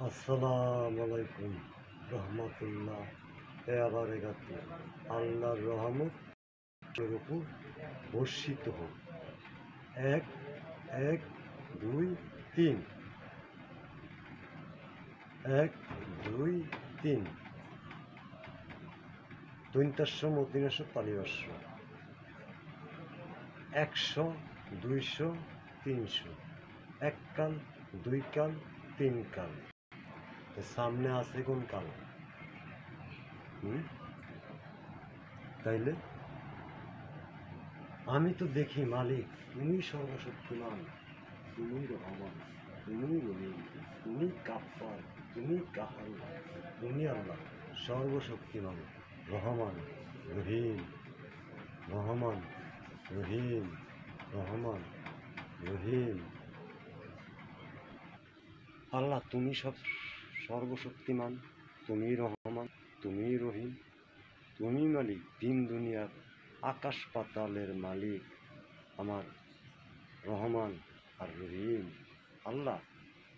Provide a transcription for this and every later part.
আসসালামু আলাইকুম রহমতুল্লাহ বারাকাতুহু। আল্লাহর রহমতের উপর বর্ষিত হোক। এক এক দুই তিন, এক দুই তিন। দৈন্তাস্য মতিনাস্য তালিবাস্য। 100 200 300। এক কাল, দুই কাল, তিন কাল। সামনে আছে কোন কাল? তাইলে আমি তো দেখি মালিক, তুমি সর্বশক্তিমান, তুমি রহমান, তুমি রহিম, তুমি কাফফার, তুমি কাহার, তুমি আল্লাহ সর্বশক্তিমান, রহমান রহিম, রহমান রহিম, রহমান রহিম। আল্লাহ তুমি সর্বশক্তিমান, তুমি রহমান, তুমি রহিম, তুমি মালিক, দিন দুনিয়ার আকাশ পাতালের মালিক, আমার রহমান আর রহিম। আল্লাহ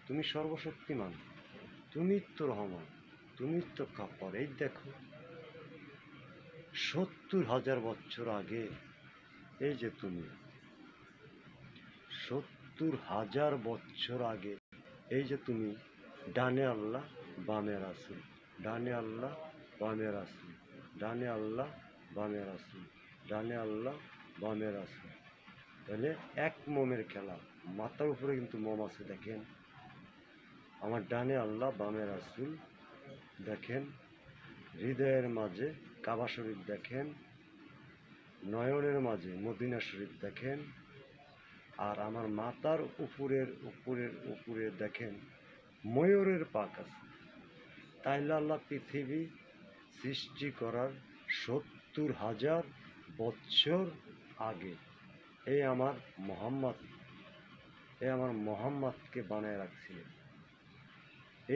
তুমি সর্বশক্তিমান, তুমি তো রহমান, তুমি তো কাফফার। এই দেখো 70,000 বছর আগে এই যে তুমি, 70,000 বছর আগে এই যে তুমি, ডানে আল্লাহ বামে রাসূল, ডানে আল্লাহ বামে রাসূল, ডানে আল্লাহ বামে রাসূল, ডানে আল্লাহ বামে রাসূল। তাহলে এক মোমের খেলা, মাথার উপরে কিন্তু মোম আছে। দেখেন আমার ডানে আল্লাহ বামে রাসূল, দেখেন হৃদয়ের মাঝে কাবা শরীফ, দেখেন নয়নের মাঝে মদিনা শরীফ, দেখেন আর আমার মাথার উপরের উপরের উপরে দেখেন ময়ূরের পাক আছে। তাইলে আল্লাহ পৃথিবী সৃষ্টি করার 70,000 বছর আগে এই আমার মোহাম্মদকে বানায় রাখছিলেন।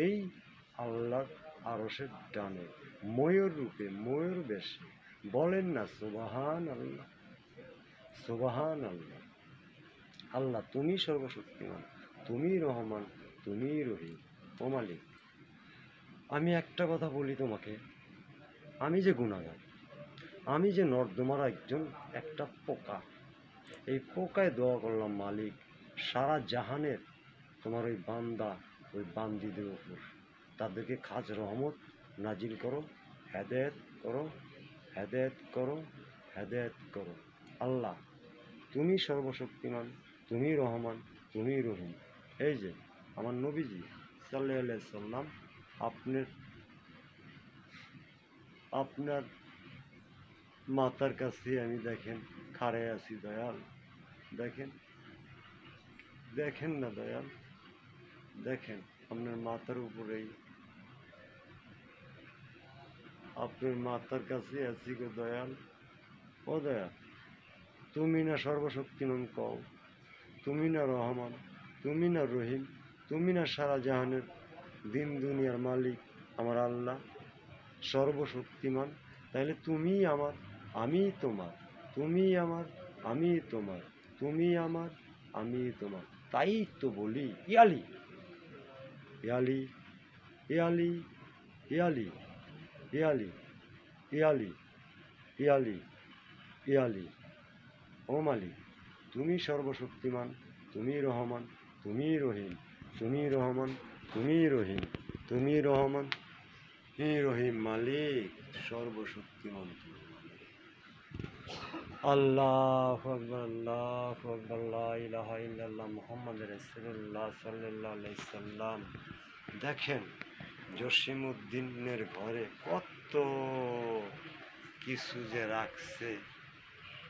এই আল্লাহর আরশের ডানে ময়ূর রূপে, ময়ূর বেশে। বলেন না সুবহান আল্লাহ, সুবহান আল্লাহ। আল্লাহ তুমি সর্বশক্তিমান, তুমি রহমান, তুমি রহিম। ও মালিক, আমি একটা কথা বলি তোমাকে, আমি যে গুনাহগার, আমি যে নর্দমার একটা পোকা, এই পোকায় দোয়া করলাম মালিক সারা জাহানের তোমার ওই বান্দা, ওই বান্দিদের উপর তাদেরকে খাস রহমত নাজিল করো, হেদায়েত করো, হেদায়েত করো, হেদায়েত করো। আল্লাহ তুমি সর্বশক্তিমান, তুমি রহমান, তুমি রহিম। এই যে আমার নবীজি সাল্লাল্লাহু আলাইহি সাল্লাম, আপনার মাথার কাছে আমি দেখেন খাড়ায় আছি দয়াল, দেখেন দেখেন না দয়াল, দেখেন আপনার মাথার উপরেই, আপনার মাথার কাছে আছি গো দয়াল। ও দয়াল, তুমি না সর্বশক্তিমান কও, তুমি না রহমান, তুমি না রহিম, তুমি না সারা জাহানের দিন দুনিয়ার মালিক আমার আল্লাহ সর্বশক্তিমান। তাইলে তুমি আমার, আমি তোমার, তুমি আমার, আমি তোমার, তুমি আমার, আমি তোমার। তাই তো বলি ইয়ালি ইয়ালি ইয়ালি ইয়ালি ইয়ালি ইয়ালি ইয়ালি ইয়ালি। ও মালিক তুমি সর্বশক্তিমান, তুমি রহমান, তুমি রহিম, তুমি রহমান, তুমি রহিম, তুমি রহমান, তুমি রহিম। মালিক সর্বশক্তিমান। আল্লাহু আকবার, আল্লাহু আকবার, লা ইলাহা ইল্লাল্লাহ মুহাম্মাদুর রাসূলুল্লাহ সাল্লাল্লাহু আলাইহি সাল্লাম। দেখেন জসিমউদ্দিনের ঘরে কত কিছু যে রাখছে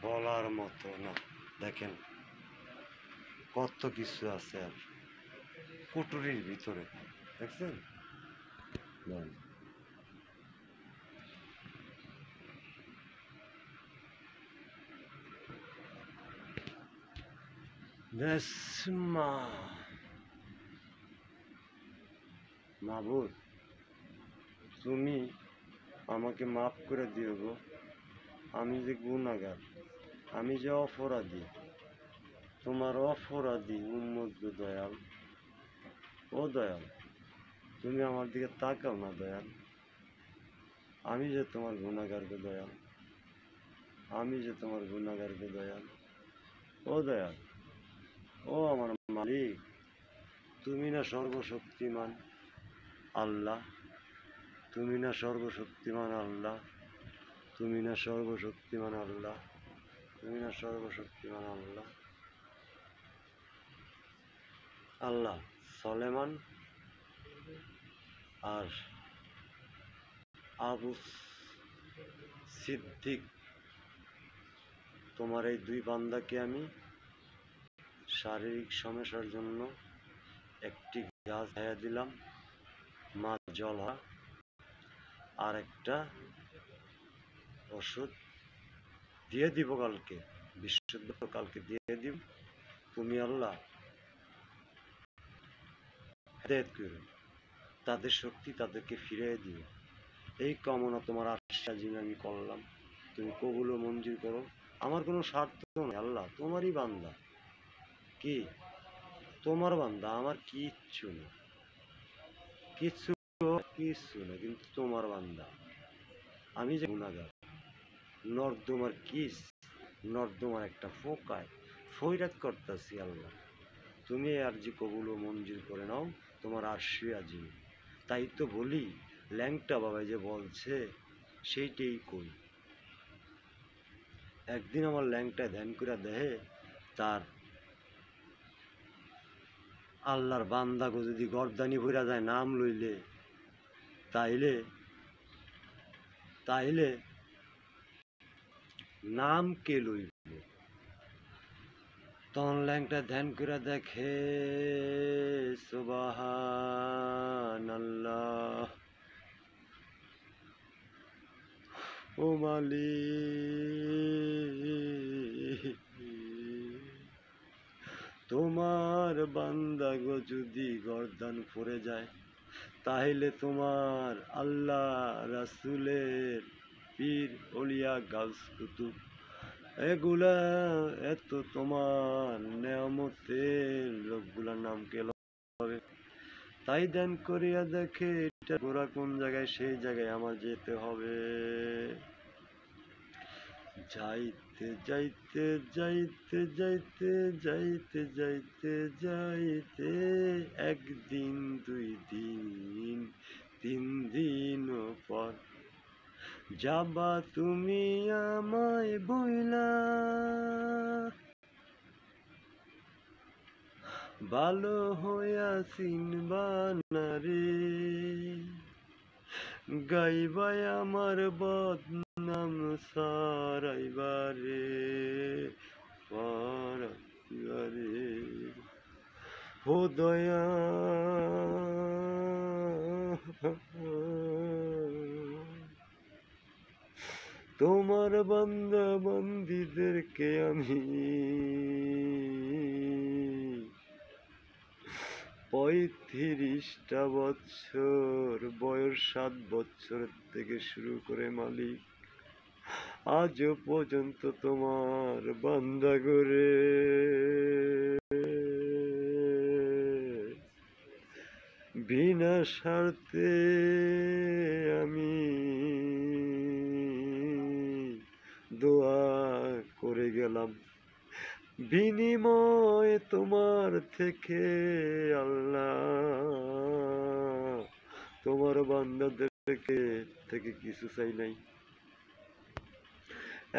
বলার মতো না। দেখেন কত কিছু আছে আর কুটুরির ভিতরে, দেখছেন? মাবুদ তুমি আমাকে মাফ করে দিও গো, আমি যে গুনাহগার, আমি যে অপরাধী, তোমার অপরাধী উম্মত গো দয়াল। ও দয়াল, তুমি আমার দিকে তাকাও না দয়াল। আমি যে তোমার গুনাহগার গো দয়াল, আমি যে তোমার গুনাহগার গো দয়াল। ও দয়াল, ও আমার মালিক, তুমি না সর্বশক্তিমান আল্লাহ, তুমি না সর্বশক্তিমান আল্লাহ, তুমি না সর্বশক্তিমান আল্লাহ, তুমি না সর্বশক্তিমান আল্লাহ। আল্লাহ, সলেমান আর আবু সিদ্দিক, তোমার এই দুই বান্দাকে আমি শারীরিক সমস্যার জন্য একটি গাছ খাইয়া দিলাম, মাছ জলা, আর একটা ওষুধ দিয়ে দিব কালকে, বিশুদ্ধ কালকে দিয়ে দিব। তুমি আল্লাহ হেদায়েত করো, তাদের শক্তি তাদেরকে ফিরিয়ে দিও। এই কামনা তোমার আশ্বাস আমি করলাম, তুমি কবুল ও মঞ্জুর করো। আমার কোনো স্বার্থ নেই আল্লাহ, তোমারই বান্দা। কি তোমার বান্দা, আমার কিচ্ছু না, কিচ্ছু কিচ্ছু না, কিন্তু তোমার বান্দা। আমি যে গুনাহগার, নর্দমার কিস, নর্দমার একটা ফোকায় ফৈরাত করতেছি আল্লাহ। তুমি আর যে কবুল ও মঞ্জুর করে নাও, তোমার আরশে আজিম। তাই তো বলি, ল্যাংটা বাবা যে বলছে সেইটাই কই। একদিন আমার ল্যাংটা ধ্যান করে দেহে, তার আল্লাহর বান্দাকে যদি গর্দানি ভরা যায় নাম লইলে, তাইলে তাইলে নাম কে লইব? তখন ল্যাংটা ধ্যান করে দেখে, সুবহানাল্লাহ, ও মালিক, তোমার বান্দা গো যদি গর্দান পড়ে যায়, তাহলে তোমার আল্লাহ রাসূলের পীর ওলিয়া গাউস কুতুব এগুলা এত তোমার নেয়ামতের লোকগুলার নাম কে লবে? তাই ধ্যান করিয়া দেখে এটা গোড়া কোন জায়গায়, সেই জায়গায় আমার যেতে হবে। যাইতে যাইতে যাইতে যাইতে যাইতে যাইতে যাইতে একদিন, দুই দিন, তিন দিন পর যাবা তুমি আমায় বইলা, ভালো হইয়া চিনবা না রে, গাইবাই আমার বদনাম সারাইবারে পারাইবারে। ও দয়া, তোমার বান্দা বান্দীদেরকে আমি ৩৫টা বছর বয়স, ৭ বছর থেকে শুরু করে মালিক আজও পর্যন্ত তোমার বান্দা করে বিনা স্বার্থে আমি দোয়া করে গেলাম, বিনিময়ে তোমার থেকে আল্লাহ তোমার বান্দাদেরকে থেকে কিছু চাই নাই।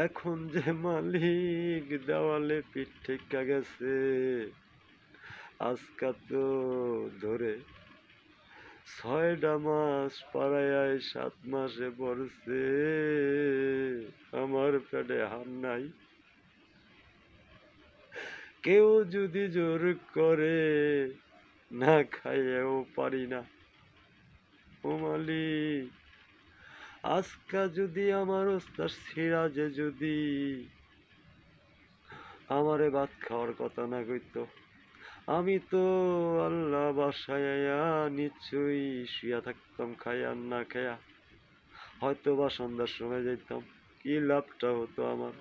এখন যে মালিক দেওয়ালে পিঠ ঠেকা গেছে, আজকা তো ধরে ৬টা মাস পাড়ায় ৭ মাসে পড়ছে, আমার পেটে হার নাই। কেউ যদি জোর করে, না খাইয়েও পারি না। ও মালিক, আজকা যদি আমার ওস্তাদ সিরাজে যদি আমারে ভাত খাওয়ার কথা না কইতো, আমি তো আল্লাহ বাসায় নিশ্চয়ই শুয়া থাকতাম, খাইয়া না খাইয়া, হয়তো বা সন্ধ্যার সময় যাইতাম, কি লাভটা হতো আমার।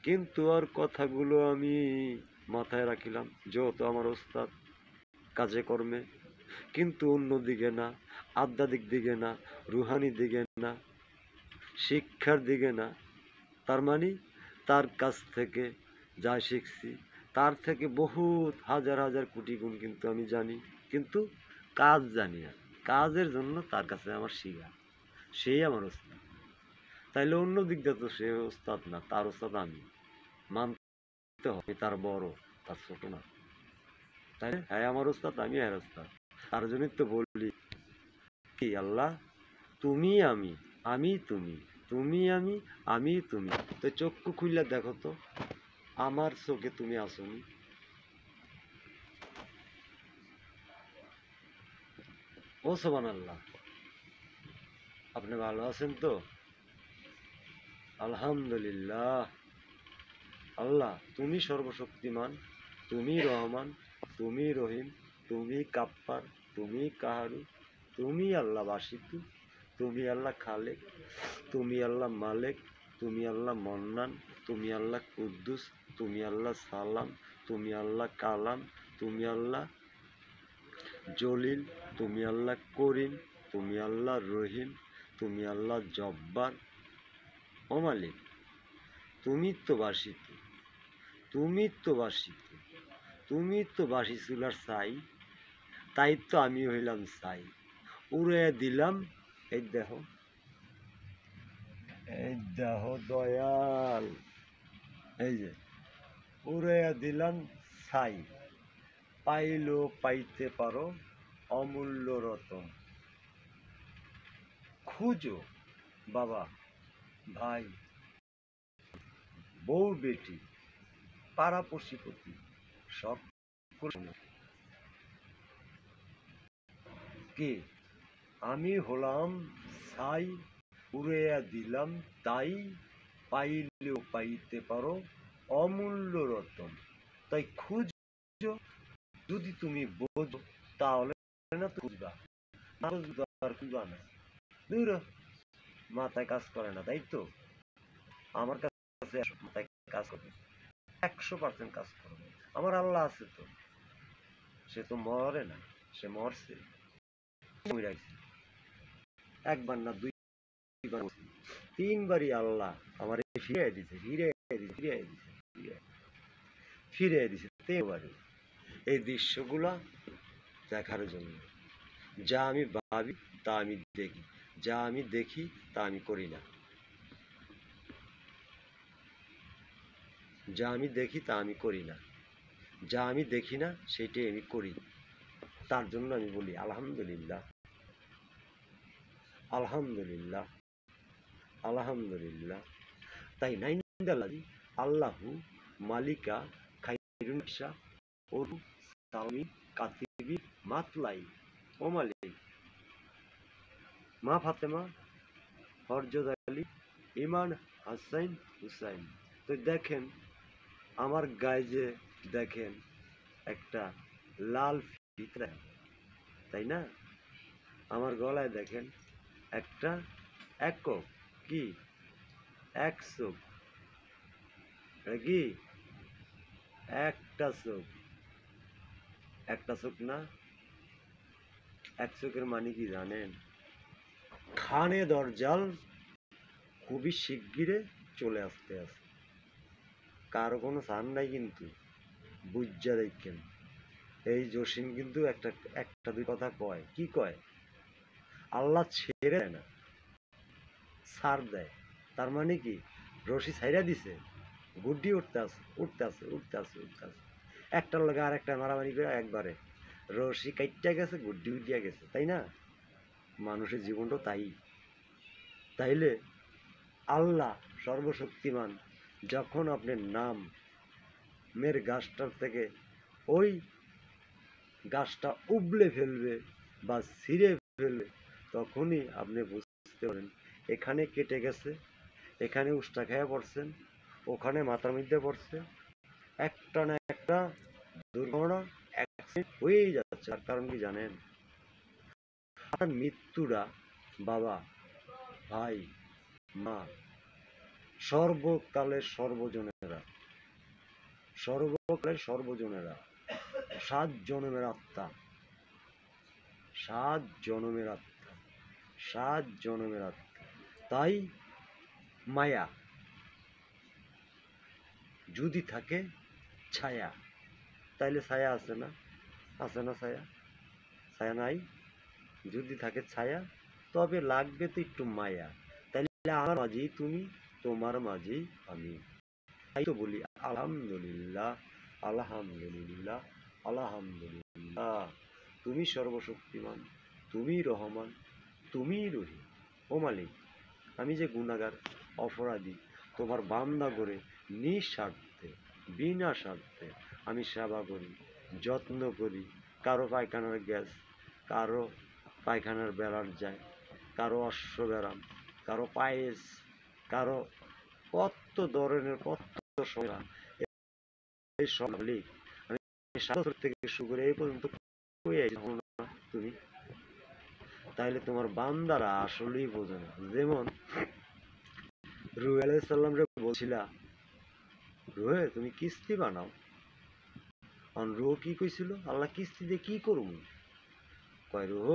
কিন্তু আর কথাগুলো আমি মাথায় রাখিলাম, যেহেতু আমার ওস্তাদ কাজে কর্মে, কিন্তু অন্যদিকে না, আধ্যাত্মিক দিকে না, রুহানি দিকে না, শিক্ষার দিকে না। তার মানে তার কাছ থেকে যা শিখছি তার থেকে বহুত হাজার হাজার কোটি গুণ কিন্তু আমি জানি, কিন্তু কাজ জানি না। কাজের জন্য তার কাছে আমার শিখা, সেই আমার ওস্তাদ। তাইলে অন্য দিক দিয়ে তো সে ওস্তাদ না, তার ওস্তাদ আমি। মানতে হবে তার বড়, তার ছোট না। তাই হ্যাঁ আমার ওস্তাদ, আমি হ্যাঁ ওস্তাদ। তার জন্যই তো বলি কি আল্লাহ তুমি আমি, আমি তুমি, তুমি আমি তুমি। তো চক্ষু খুললে দেখো তো আমার চোখে তুমি আসনি। ও সুবহানাল্লাহ, আপনি ভালো আছেন তো? আলহামদুলিল্লাহ। আল্লাহ তুমি সর্বশক্তিমান, তুমি রহমান, তুমি রহিম, তুমি কাপ্পার, তুমি কাহারু, তুমি আল্লাহ বাসিতু, তুমি আল্লাহ খালেক, তুমি আল্লাহ মালেক, তুমি আল্লাহ মন্নান, তুমি আল্লাহ কুদ্দুস, তুমি আল্লাহ সালাম, তুমি আল্লাহ কালাম, তুমি আল্লাহ জলিল, তুমি আল্লাহ করিম, তুমি আল্লাহ রহিম, তুমি আল্লাহ জব্বার। ও মালিক তুমি তো বাসিত, তুমি তো বাসিত, তুমি তো বাসি চুলার চাই, তাই তো আমি হইলাম চাই। উড়ে দিলাম এই দেহ, এই দেহ দয়াল, এই যে উড়ে দিলাম ছাই, পাইলো পাইতে পারো অমূল্য রতন। খুঁজো বাবা, ভাই, বউ বেটি, পাড়া পশিপতি, সব কি আমি হলাম ছাই, উড়াইয়া দিলাম তাই, পাইলেও পাইতে পারো অমূল্য রতন। তাই খুঁজো, যদি তুমি বোঝো তাহলে না তো খুঁজবা, না বুঝবা আর খুঁজবা না। দূর মাথায় কাজ করে না, তাই তো? আমার কাছে মাথায় কাজ করবে, 100% কাজ করবে। আমার আল্লাহ আছে তো, সে তো মরে না, সে মরছে। একবার না দুইবার, তিনবারই আল্লাহ আমার ফিরিয়ে দিছে, ফিরিয়ে দিছে 3বারই। এই দৃশ্যগুলা দেখার জন্য যা আমি ভাবি তা আমি দেখি, যা আমি দেখি তা আমি করি না, যা আমি দেখি তা আমি করি না, যা আমি দেখি না সেটাই আমি করি। তার জন্য আমি বলি আলহামদুলিল্লাহ, আলহামদুলিল্লাহ, আলহামদুলিল্লাহ। তাই নাইন্দালাদি আল্লাহু মালিকা খাইরুন নিসা ওরু সালমি কাতিবি মাতলাই। ও মালিক, মা ফাতেমা, হরজত আলী, ইমান হাসাইন হুসাইন। তো দেখেন আমার গায়ে যে দেখেন একটা লাল ফিতা, তাই না? আমার গলায় দেখেন একটা একক কি, এক চোখ, কি একটা চোখ, একটা চোখ না, এক চোখের মানে কি জানেন? খানে দরজাল খুবই শিগগিরে চলে আসতে আছে, কারো কোনো সান নাই কিন্তু, বুঝা দেখেন। এই জসিম কিন্তু একটা একটা দুই কথা কয়, কি কয়? আল্লাহ ছেড়ে দেয় না, ছাড় দেয়। তার মানে কি রশি ছাইরা দিছে, গুড্ডি উঠতে আছে, উঠতে আছে, উঠতে আছে, উঠতে আছে, একটার লগে আর একটা মারামারি করে একবারে রশি কাইটটা গেছে, গুড্ডি উঠিয়া গেছে, তাই না? মানুষের জীবনটাও তাই। তাইলে আল্লাহ সর্বশক্তিমান যখন আপনার নাম মের গাছটার থেকে ওই গাছটা উবলে ফেলবে বা ছিঁড়ে ফেলবে, তখনই আপনি বুঝতে পারেন এখানে কেটে গেছে, এখানে উষ্টা খেয়ে পড়ছেন, ওখানে মাথার মধ্যে পড়ছে, একটা না একটা দুর্ঘটনা অ্যাক্সিডেন্ট হয়েই যাচ্ছে। তার কারণ কি জানেন? আপনার মৃত্যুটা বাবা, ভাই, মা, সর্বকালের সর্বজনেরা, সর্বকালের সর্বজনেরা, 7 জনমের আত্মা, 7 জনমের আত্মা, 7 জন্মের আত্মা। তাই মায়া যদি থাকে ছায়া, তাইলে ছায়া আছে না? আছে না ছায়া? ছায়া নাই? যদি থাকে ছায়া, তবে লাগবে তো একটু মায়া। তাইলে আমার মাঝেই তুমি, তোমার মাঝেই আমি। তাই তো বলি আলহামদুলিল্লাহ, আলহামদুলিল্লাহ, আলহামদুলিল্লাহ। তুমি সর্বশক্তিমান, তুমি রহমান, তুমি রহিম। ও মালিক, আমি যে গুনাহগার, অপরাধী, তোমার বান্দা করে নিঃস্বার্থে, বিনা স্বার্থে আমি সেবা করি, যত্ন করি। কারো পায়খানার গ্যাস, কারো পায়খানার বেড়ার যায়, কারো অশ্ব ব্যারাম, কারো পায়েস, কারো কত ধরনের কত সমস্যা। এই সব মালিক আমি স্বাস্থ্য থেকে শুরু করে এই পর্যন্ত কই আইছো না তুমি? তাইলে তোমার বান্দারা আসলেই বোঝে না। যেমন রুহ আলাইহিস সালাম রে বলছিলা, রুহে তুমি কিস্তি বানাও। অন রুহ কি কইছিল? আল্লাহ কিস্তি দিয়ে কি করবো? কয় রুহ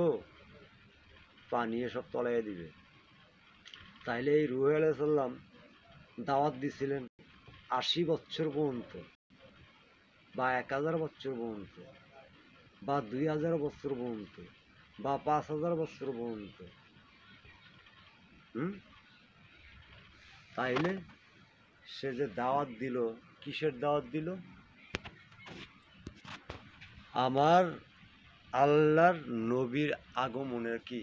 পানি সব তলাইয়া দিবে। তাইলে এই রুহ আলাইহিস সালাম দাওয়াত দিছিলেন 80 বছর পর্যন্ত, বা 1000 বছর পর্যন্ত, বা 2000 বছর পর্যন্ত, বা 5000 বছর পর্যন্ত। তাইলে সে যে দাওয়াত দিল, কিসের দাওয়াত দিল? আমার আল্লাহর নবীর আগমনের কি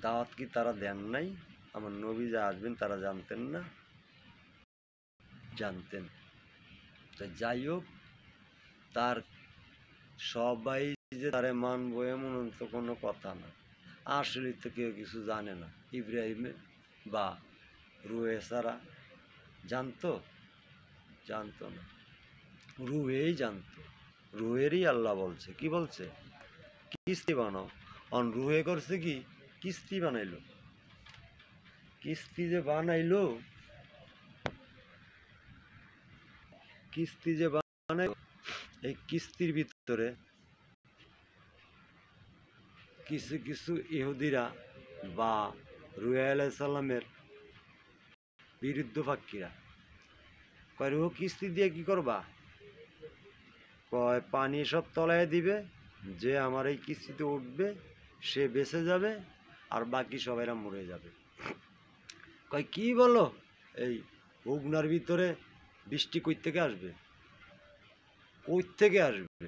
দাওয়াত কি তারা দেন নাই? আমার নবী যে আসবেন তারা জানতেন না? জানতেন। যাই হোক, তার সবাই যে তারে মানবো এমন তো কোনো কথা না। আসলে তো কেউ কিছু জানে না। ইব্রাহিম বা রুহে ছাড়া জানতো? জানতো না। রুহেই জানতো। রুহেরই আল্লাহ বলছে, কি বলছে? কিস্তি বানাও। অন রুহে করছে কি? কিস্তি বানাইলো। কিস্তি যে বানাইলো, কিস্তি যে বানাইলো, এই কিস্তির ভিতরে কিছু কিছু ইহুদিরা বা রুহ আলাইহিস সালামের বিরুদ্ধ পাক্ষীরা কয় রুহ কিস্তি দিয়ে কি করবা? কয় পানি সব তলায় দিবে, যে আমার এই কিস্তিতে উঠবে সে বেঁচে যাবে, আর বাকি সবাইরা মরে যাবে। কয় কি বলো? এই উগনার ভিতরে বৃষ্টি কই থেকে আসবে? কই থেকে আসবে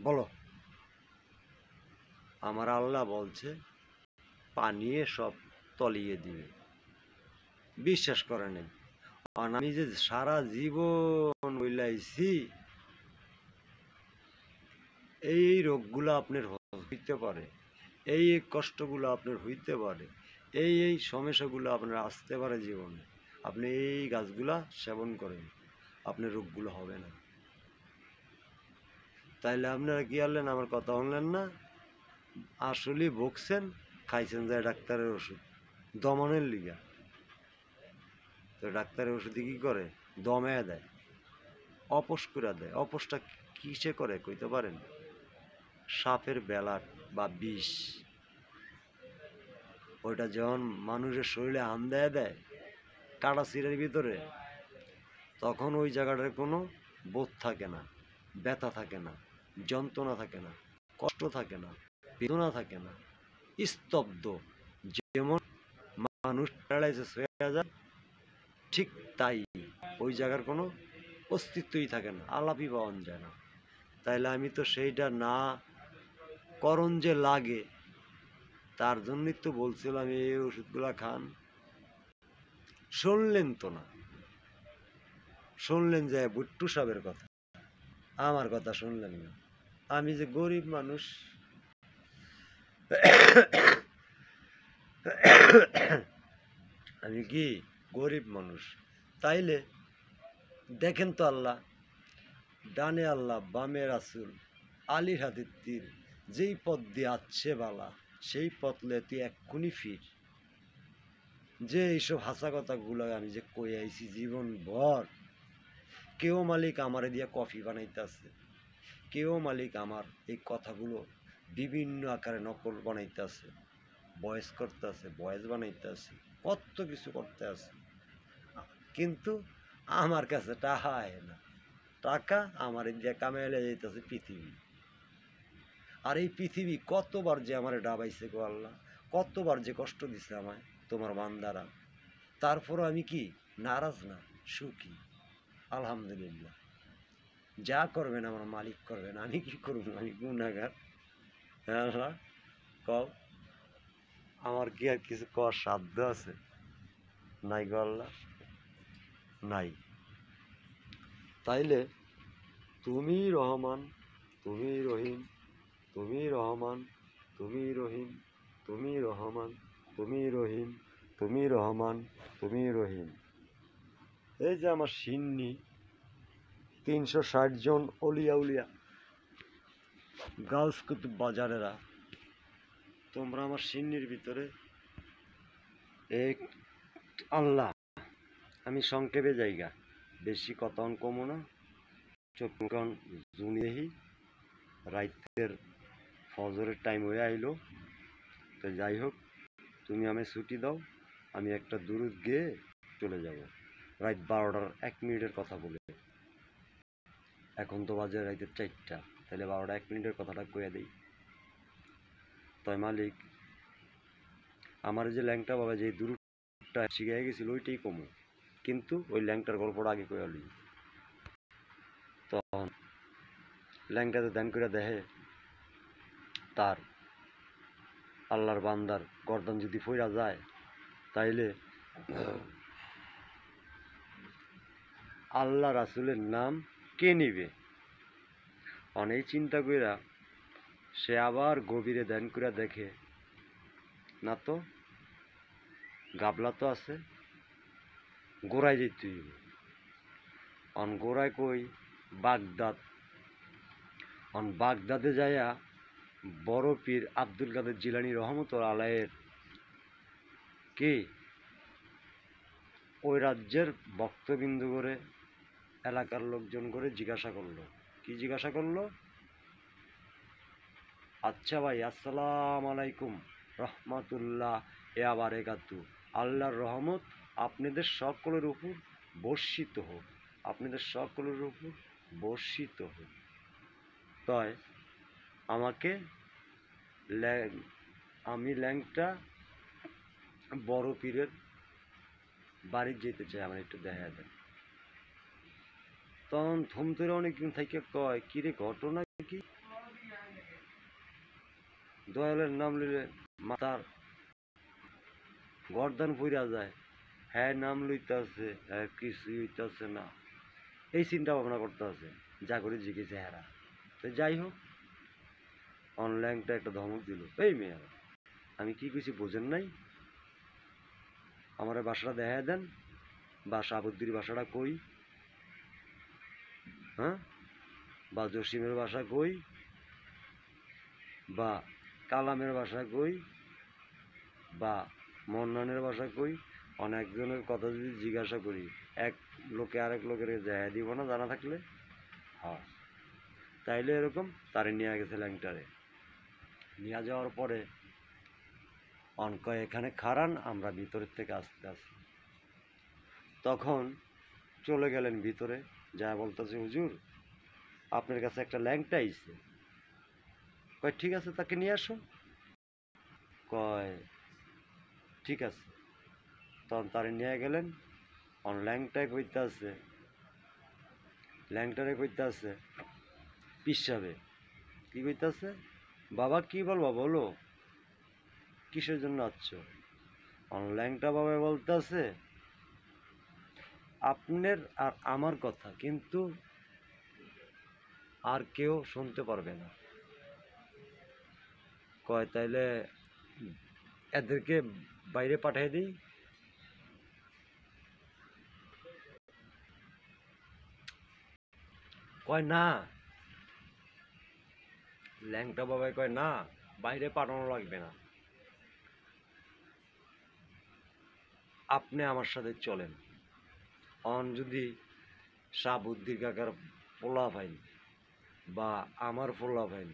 বলো? আমার আল্লাহ বলছে পানি সব তলিয়ে দিবে। বিশ্বাস করে নাই। কারণ আমি যে সারা জীবন বইলাইছি, এই রোগগুলো আপনার হইতে পারে, এই কষ্টগুলো আপনার হইতে পারে, এই সমস্যাগুলো আপনার আসতে পারে জীবনে, আপনি এই গাছগুলা সেবন করেন, আপনার রোগগুলো হবে না। তাইলে আপনারা কি আনলেন? আমার কথা শুনলেন না? আসলে ভুগছেন, খাইছেন যায় ডাক্তারের ওষুধ দমনের লিগা। তো ডাক্তারের ওষুধে কি করে? দমায়া দেয়, অপস করে দেয়। অপসটা কিসে করে কইতে পারেন? সাপের বেলার বা বিষ, ওইটা যখন মানুষের শরীরে আন্দায় দেয় কাটা চিরের ভিতরে, তখন ওই জায়গাটার কোনো বোধ থাকে না, ব্যথা থাকে না, যন্ত্রণা থাকে না, কষ্ট থাকে না, বেদনা থাকে না, স্তব্ধ। যেমন মানুষ প্যারালাইসিস হয়ে যায়, ঠিক তাই ওই জায়গার কোনো অস্তিত্বই থাকে না, আলাপই পাওয়া যায় না। তাইলে আমি তো সেইটা না করণ যে লাগে, তার জন্যই তো বলছিলাম এই ওষুধগুলা খান। শুনলেন তো না। শুনলেন যে বুট্টু সাহেবের কথা, আমার কথা শুনলেন না। আমি যে গরিব মানুষ, আমি কি গরিব মানুষ। তাইলে দেখেন তো, আল্লাহ ডানে আল্লাহ, বামে রাসুল, আলীর হাতের তীর, যেই পথ দিয়ে আছে বালা সেই পথ লেতি এক্ষুনি ফির। যে এইসব হাসা কথাগুলো আমি যে কই আইছি জীবন ভর, কেউ মালিক আমারে দিয়া কফি বানাইতেছে, কেউ মালিক আমার এই কথাগুলো বিভিন্ন আকারে নকল বানাইতে আছে, ভয়েস করতে আছে, ভয়েস বানাইতে আছে, কত কিছু করতে আছে, কিন্তু আমার কাছে টাকা আয় না। টাকা আমার দিয়ে কামাইলে যাইতেছে পৃথিবী। আর এই পৃথিবী কতবার যে আমার ডাবাইছে গো আল্লাহ, কতবার যে কষ্ট দিছে আমায় তোমার বান্দারা, তারপরও আমি কি নারাজ না, সুখী, আলহামদুলিল্লাহ। যা করবেন আমার মালিক করবেন, আমি কি করব, আমি গুনাহগার। হ্যাঁ আল্লাহ, কও আমার কি আর কিছু করার সাধ্য আছে? নাই গো আল্লাহ, নাই। তাইলে তুমি রহমান, তুমি রহিম, তুমি রহমান, তুমি রহিম, তুমি রহমান, তুমি রহিম, তুমি রহমান, তুমি রহিম। এই যে আমার সিন্নি 360 জন অলিয়া উলিয়া গাউস কুতুব বাজারেরা, তোমরা আমার সিন্নির ভিতরে এক আল্লাহ। আমি সংক্ষেপে জায়গা, বেশি কথা কমো না, চোখন জুনিয়েহি রাইতের ফজরের টাইম হয়ে আইলো। তো যাই হোক, তুমি আমি ছুটি দাও, আমি একটা দুরুদ গিয়ে চলে যাব। রাত 12টার 1 মিনিটের কথা বলে, এখন তো বাজে রাইতের 4টা, তাহলে 12টা 1 মিনিটের কথাটা কয়ে দিই। তাই মালিক, আমার যে ল্যাংটা বাবা যে দুরুদটা শিখে গেছিল ওইটাই কমু, কিন্তু ওই ল্যাংটার গল্পটা আগে কয়ে আলি। তখন ল্যাংটাতে ধ্যান করে দেখে তার আল্লাহর বান্দার গর্দান যদি ফইরা যায়, তাইলে আল্লাহ রাসুলের নাম কে নিবে। অনেক চিন্তা কইরা সে আবার গভীরে ধ্যান করে দেখে, না তো গাবলা তো আছে, গোড়ায় যেতে হইব। অন গোড়ায় কই বাগদাদ। অন বাগদাদে যাইয়া বড় পীর আব্দুল কাদের জিলানী রহমতুল্লাহ আলাইয়ের কি ওই রাজ্যের ভক্তবিন্দু করে এলাকার লোকজন করে জিজ্ঞাসা করলো। কি জিজ্ঞাসা করলো? আচ্ছা ভাই, আসসালাম আলাইকুম রহমাতুল্লাহ এ বারাকাতু, আল্লাহর রহমত আপনাদের সকলের উপর বর্ষিত হোক, আপনাদের সকলের উপর বর্ষিত হোক। তাই আমাকে আমি ল্যাংটা বড় পীরের বাড়ি যেতে চাই, আমার একটু দেখা দেন। তখন থমথরে অনেকদিন থেকে কয়, কিরে ঘটনা কি? দয়ালের নাম লইলে মাতার গর্দান পইরা যায়, হ্যাঁ নাম লইতেছে, হ্যাঁ কিছুই হইতেছে না, এই চিন্তা ভাবনা করতে আছে, যা করে জিজ্ঞেসে হেরা। তো যাই হোক, অনলাইনটা একটা ধমক দিল, এই মেয়েরা আমি কি কিছু বোঝেন নাই, আমার বাসাটা দেখা দেন, বা সাবুদ্দির বাসাটা কই, হ্যাঁ, বা জসিমের বাসা কই, বা কালামের বাসা কই, বা মন্নানের বাসা কই। অনেকজনের কথা যদি জিজ্ঞাসা করি, এক লোকে আরেক লোকের দেখা দিব না জানা থাকলে। হ্যাঁ, তাইলে এরকম তারে নিয়ে গেছে ল্যাংটারে। নিয়ে যাওয়ার পরে অনক এখানে খারান, আমরা ভিতরের থেকে আসতে আসি। তখন চলে গেলেন ভিতরে, যা বলতেছে, হুজুর আপনার কাছে একটা ল্যাংটা আইছে। কয় ঠিক আছে, তাকে নিয়ে আসো। কয় ঠিক আছে। তখন তারে নিয়ে গেলেন। ল্যাংটায় কইতে আছে, ল্যাংটারে কইতে আছে পিসাবে, কি কইতে আছে, বাবা কি বলবা বলো, কিসের জন্য আসছো? ল্যাংটা বাবা বলতে আছে, আপনার আর আমার কথা কিন্তু আর কেউ শুনতে পারবে না। কয় তাইলে এদেরকে বাইরে পাঠিয়ে দিই। কয় না, ল্যাংটা বাবাই কয় না, বাইরে পাঠানো লাগবে না, আপনি আমার সাথে চলেন। যদি শাহ বুদ্ধির কাকার পোলা ভাই বা আমার পোলা ভাই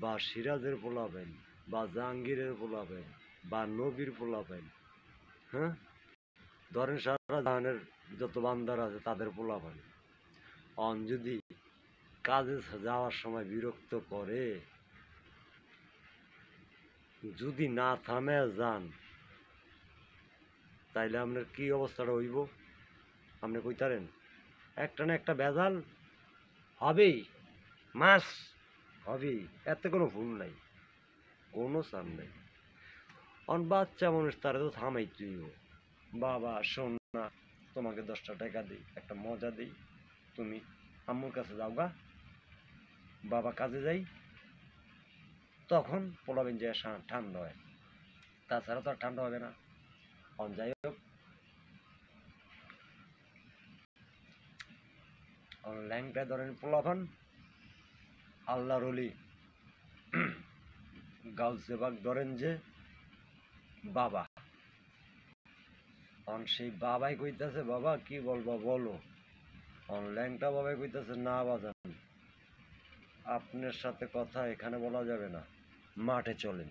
বা সিরাজের পোলাবেন বা জাহাঙ্গীরের পোলাবেন বা নবীর পোলাবেন, হ্যাঁ, ধরেন সারা জাহানের যত বান্দার আছে তাদের পোলাবেন, যদি কাজে যাওয়ার সময় বিরক্ত করে, যদি না থামে যান, তাইলে আপনার কি অবস্থাটা হইব আপনি কইতারেন? একটা না একটা ভেজাল হবেই, মাস হবেই, এতে কোনো ভুল নাই, কোনো চাপ নেই। বাচ্চা মানুষ তারা তো থামাইতে হইব। বাবা শোন না, তোমাকে 10টা টাকা দিই, একটা মজা দিই, তুমি আম্মুর কাছে যাও গা, বাবা কাজে যাই, তখন পোলাবেন যে ঠান্ডা হয়, তাছাড়া তো আর ঠান্ডা হবে না। যাই হোক, ল্যাংটায় ধরেন পোলাপান আল্লাহর অলি গাউসে বাগ ধরেন যে বাবা, সেই বাবাই কইতাছে বাবা কি বলবা বলো, ল্যাংটা বাবাই কইতাছে না বাজান, আপনার সাথে কথা এখানে বলা যাবে না, মাঠে চলেন।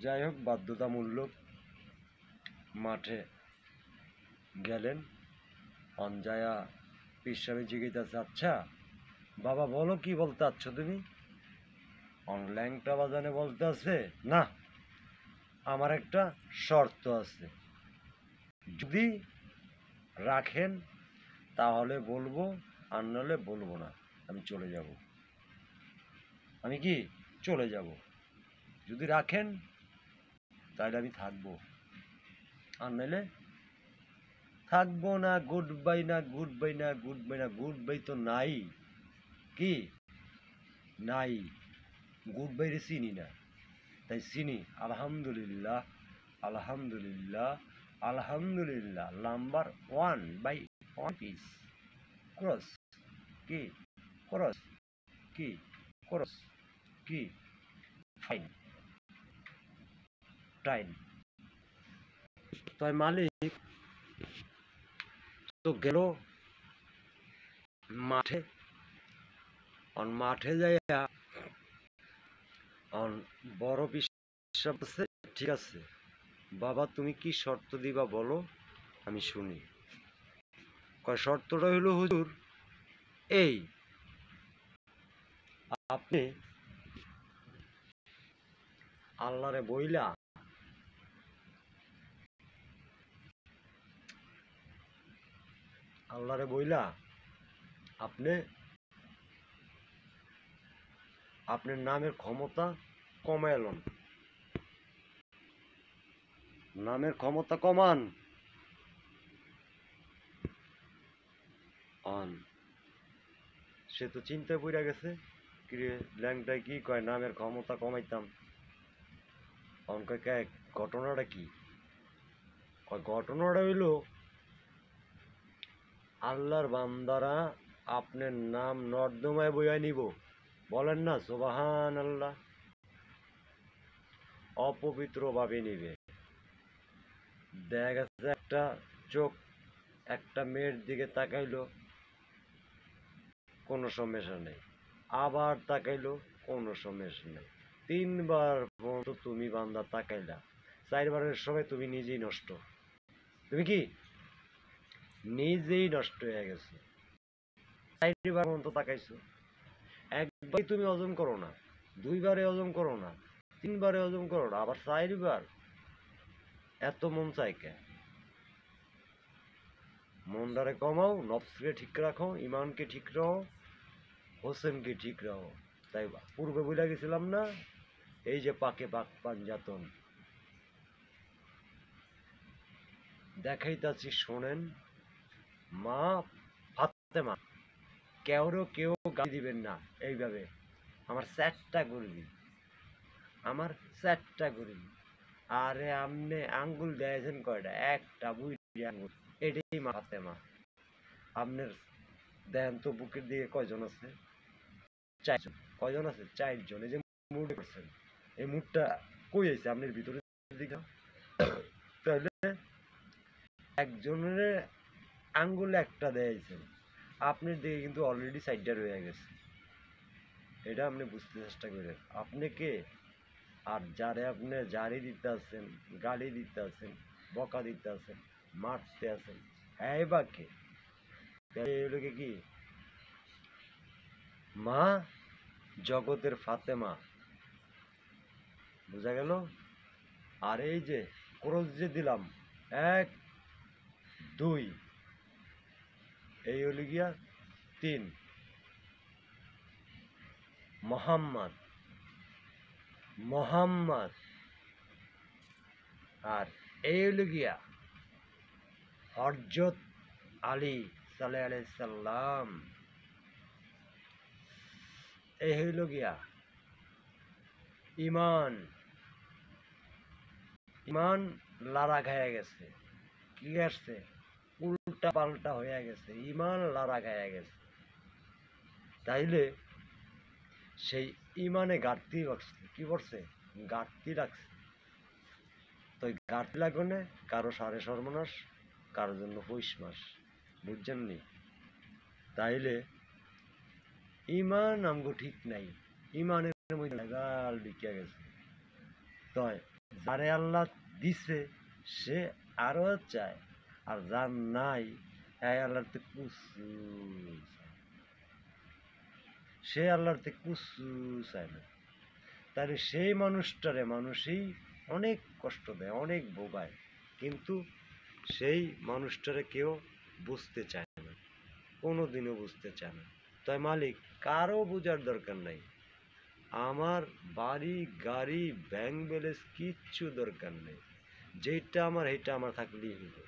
যাই হোক, বাধ্যতামূলক মাঠে গেলেন। অঞ্জায়া পিসাবে জিজ্ঞাসা, আচ্ছা বাবা বলো কি বলতে চাচ্ছ তুমি? ল্যাংটা বাজানে বলতে আছে, না আমার একটা শর্ত আছে, যদি রাখেন তাহলে বলবো, আর নাহলে বলবো না, আমি চলে যাব। আমি কি চলে যাব, যদি রাখেন তাহলে আমি থাকবো, আর নাহলে থাকবো না। গুড বাই না, গুড বাই না, গুড বাই না, গুড বাই তো নাই, কি নাই, গুড বাই রে চিনি না, তাই চিনি আলহামদুলিল্লাহ, আলহামদুলিল্লাহ, আলহামদুলিল্লাহ, নাম্বার 1/1 পিস ক্রস, কি ক্রস, কি ক্রস, কি ফাইন টাইম। তাই মালিক তো গেল মাঠে, মাঠে যাইয়া বড় পিসাব আছে, ঠিক আছে বাবা তুমি কি শর্ত দিবা বলো, আমি শুনি। কয় শর্তটা হইল হুজুর এই, আপনি আল্লাহরে বইলা, আল্লাহরে বইলা আপনি আপনার নামের ক্ষমতা কমাইলেন, নামের ক্ষমতা কমান। সে তো চিন্তায় পড়ে গেছে, কিরে ল্যাংটাই কি কয় নামের ক্ষমতা কমাইতাম, কয় ঘটনাটা কি? কয় ঘটনাটা হইল আল্লাহর বান্দারা আপনার নাম নর্দমায় বইয়া নিব, বলেন না সুবহান আল্লাহ, অপবিত্র ভাবে নিবে। দেখা গেছে একটা চোখ একটা মেয়ের দিকে তাকাইলো, কোনো সমস্যা নেই, আবার তাকাইলো, কোনো সমস্যা নেই, 3বার পর্যন্ত তুমি বান্দা তাকাইলা, 4বারের সময় তুমি নিজেই নষ্ট, তুমি কি নিজেই নষ্ট হয়ে গেছো। 4বার পর্যন্ত তাকাইছো, একবার তুমি হজম করো না, 2বারে হজম করো না, 3বারে হজম করো না, আবার 4বার, এত মন চাই কে? মনটারে কমাও, নফসকে ঠিক রাখো, ইমানকে ঠিক রাখো, হোসেনকে ঠিক রাখো। তাই পূর্বে বুঝা গেছিলাম না, এই যে পাকে পাক পাঞ্জাতন দেখাইতাছি শোনেন, মা ফাতেমা, কেউ গালি দিবেন না এইভাবে, আমার 4টা করবি, আমার 4টা করবি। আরে আমনে আঙ্গুল দিয়েছেন কয়টা? একটা বুঝি আঙ্গুল, এটাই মা ফাতেমা। আপনার দেন তো বুকের দিকে কয়জন আছে? 4জন। কয়জন আছে? 4জন। এই যে মুড করছেন, এই মুডটা কই আছে আপনার ভিতরের দিকে? তাহলে একজনের আঙ্গুলে একটা দিয়েছেন, আপনার দিকে কিন্তু অলরেডি 4টা রয়ে গেছে। এটা আপনি বুঝতে চেষ্টা করেন আপনি কে। আর যারে আপনি জারি দিতে আছেন, গালি দিতে আছেন, বকা দিতে আছেন, মারতে আছেন, হ্যাঁ বা কে? এগুলোকে কি মা জগতের ফাতেমা, বোঝা গেল? আর এই যে ক্রস যে দিলাম 1 2, এই হলো গিয়া 3 মোহাম্মদ, মোহাম্মদ। আর এই হলো গিয়া হযরত আলী সাল্লাল্লাহু আলাইহি সাল্লাম। এই হইল গিয়া ইমান, ইমান লারা খাইয়া গেছে, কি আসছে উল্টা পাল্টা হয়ে গেছে, ইমান লারা খাইয়া গেছে। তাইলে সেই ইমানে ঘাটতি রাখছে, কি করছে ঘাটতি রাখছে। তো ঘাটতি লাগবে, কারো সাড়ে সর্বনাশ, কারোর জন্য পৌষ মাস, বুঝছেন নি? তাইলে ইমান আমগো ঠিক নাই, ইমানের মধ্যে গাল ঢুকিয়া গেছে। তো যারে আল্লাহ দিছে সে আরো চায়, আর যার নাই আল্লাহর তে কুসু, সে আল্লাহর তে কুসু চায় না। তাহলে সেই মানুষটারে মানুষই অনেক কষ্ট দেয়, অনেক ভোগায়, কিন্তু সেই মানুষটারে কেউ বুঝতে চায় না, কোনোদিনও বুঝতে চায় না। তাই মালিক কারো বোঝার দরকার নাই, আমার বাড়ি গাড়ি ব্যাংক ব্যালেন্স কিচ্ছু দরকার নেই, যেটা আমার এটা আমার থাকলেই হলো,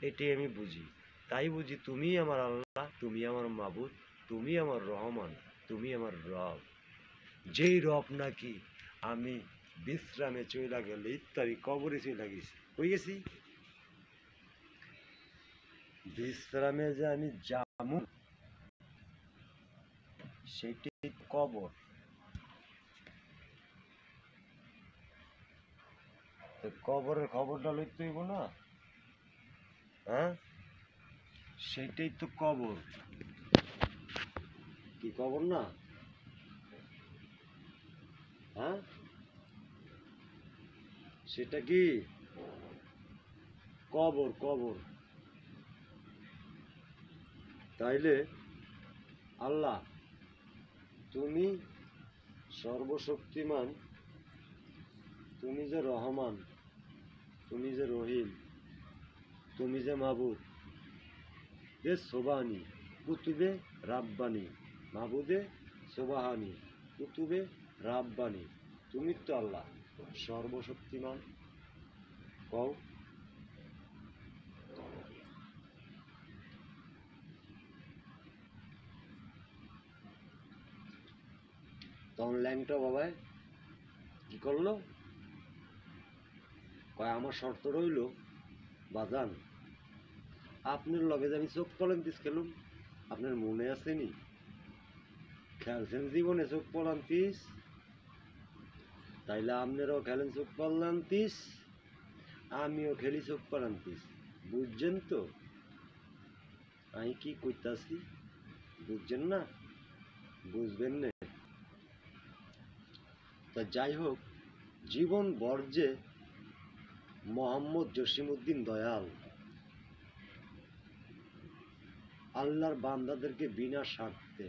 এটাই আমি বুঝি। তাই বুঝি তুমি আমার আল্লাহ, তুমি আমার মাবুদ, তুমি আমার রহমান, তুমি আমার রব। যেই রব নাকি আমি বিশ্রামে চইলা গেলে ইত্যাদি কবরে চইলা গেছি, হয়ে গেছি বিশ্রামে যে আমি যামু সেটাই কবর। তো কবরের খবরটা লইতে হইব না? হ্যাঁ, সেটাই তো কবর, কি কবর না? হ্যাঁ, সেটা কি কবর, কবর। তাইলে আল্লাহ তুমি সর্বশক্তিমান, তুমি যে রহমান, তুমি যে রহিম, তুমি যে মাবুদ, যে সোবাহানি কুতুবে রাব্বানি, মাবুদে সোবাহানি কুতুবে রাব্বানি, তুমি তো আল্লাহ সর্বশক্তিমান। কও তখন ল্যাংটা বাবায় কি করলো, কয় আমার শর্ত রইল বাজান, আপনার লগে যে আমি চোখ পলান্তিস খেলুম, আপনার মনে আসেনি? খেলছেন জীবনে চোখ পলান্তিস, তাইলে আপনারাও খেলেন চোখ পলান্তিস, আমিও খেলি চোখ পলান্তিস, বুঝছেন তো আমি কি কইতাছি? বুঝছেন না? বুঝবেন না? তা যাই হোক, জীবন বর্জে মোহাম্মদ জসিমউদ্দিন দয়াল আল্লাহর বান্দাদেরকে বিনা স্বার্থে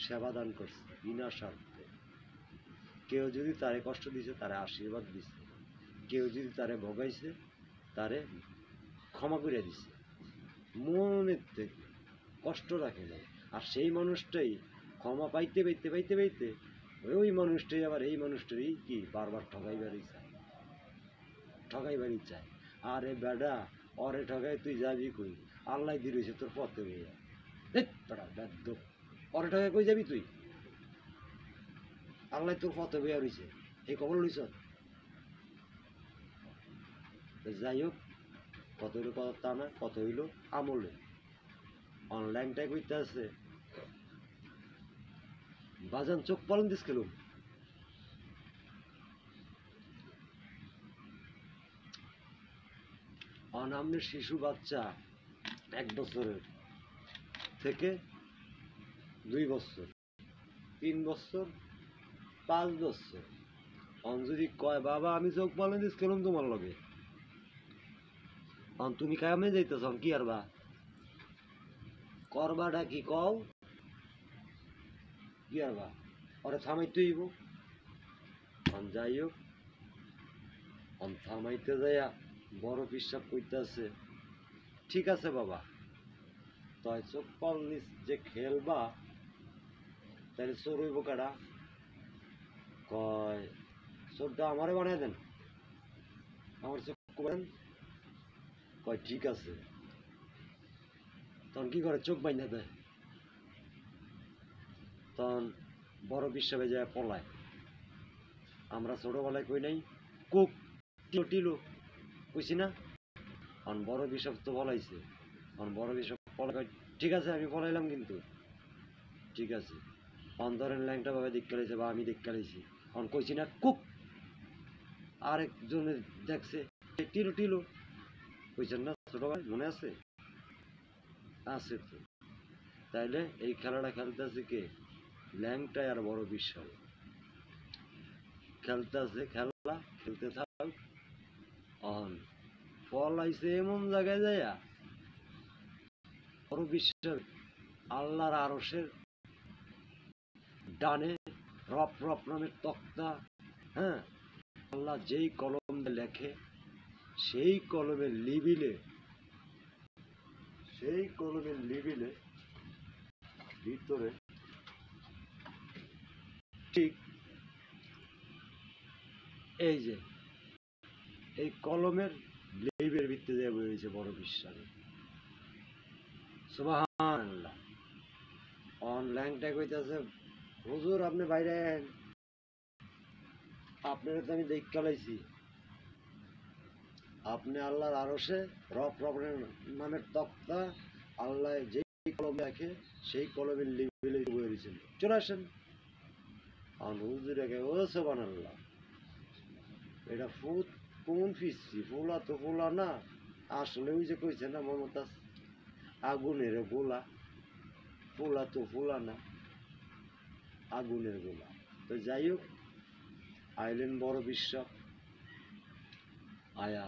সেবা দান করছে, বিনা স্বার্থে। কেউ যদি তারে কষ্ট দিছে তারে আশীর্বাদ দিছে, কেউ যদি তারে ভোগাইছে তারে ক্ষমা করে দিছে, মনের থেকে কষ্ট রাখে না। আর সেই মানুষটাই ক্ষমা পাইতে পাইতে পাইতে পাইতে ওই মানুষটাই আবার এই মানুষটারই কি বারবার ঠগাইবারই চায়, ঠগাইবারই চায়। আরে বেডা, অরে ঠগাই তুই যাবি কই? আল্লাহ দিয়ে রয়েছে তোর পথে হইয়া, বেড়া বেদ্য, অরে ঠগাই কই যাবি তুই? আল্লাহ তোর পথে হইয়া রয়েছে, এই খবর লইছ? যাই হোক, কত হইলো কথা তা না, কত হইলো আমলে। অনলাইনটাই কইতে আছে বাজান চোখ পালন দিস খেলুম, অনামনের শিশু বাচ্চা 1 বছরের থেকে 2 বছর, 3 বছর 5 বছর যদি কয় বাবা আমি চোখ পালন দিস কেন তোমার লগে তুমি কামে যাইতেছ কি আর বা করবাটা কি কও কি আর বা ওরে থামাইতে হইব যাই হোক থামাইতে যাইয়া বড় পিসাব কইতাছে ঠিক আছে বাবা তাই চোখ পালনিস যে খেলবা তাহলে চোর হইব কারা কয় চোরটা আমারে বানাই দেন আমার চোখ করেন কয় ঠিক আছে তখন কি করে চোখ বাইন্ধা দেয় তখন বড় পিসাবে যায় পলায় আমরা ছোটবেলায় কই নাই কুক টিলো টিলো কইছি না এখন বড় পিসাব তো পলাইছে এখন বড় পিসাব পলাই ঠিক আছে আমি পলাইলাম কিন্তু ঠিক আছে অন্তরের ল্যাংটা ভাবে দেখতে লাইছে বা আমি দেখতে লাইছি এখন কইছি না কুক আরেকজনে দেখছে টিলো টিলো কইছেন না ছোট ভাই মনে আছে আছে তো তাইলে এই খেলাটা খেলতেছে কে ল্যাংটায় আর বড় বিশাল খেলতেছে খেলা খেলতে থাক অন ফল আইছে এমন জায়গায় যাইয়া বড় বিশাল আল্লাহর আরশের ডানে রপ রপ নামের তক্তা হ্যাঁ আল্লাহ যেই কলম লেখে সেই কলমের লিবিলে ভিতরে ঠিক এই যে এই কলমের লিবির ভিতরে দিয়ে বইছে বড় বিশ্বাস সুবহানাল্লাহ ল্যাংটা কইতাছে হুজুর আপনি বাইরে আপনারা তো আমি দেখা লাইছি আপনি আল্লাহর আরশে রব রব নামের তক্তা আল্লাহ যেই কলম লেখে সেই কলমের লিবিলে বই দিয়েছেন চলে আসেন হুজুর একে ও সুবহানাল্লাহ এটা ফুট কোন ফিসছি ফুলা তো ফুলা না আসলে ওই যে কইছে না মমতাজ আগুনের গোলা ফুলা তো ফুলা না আগুনের গোলা তো যাই হোক আইলেন বড় বিশ্ব আয়া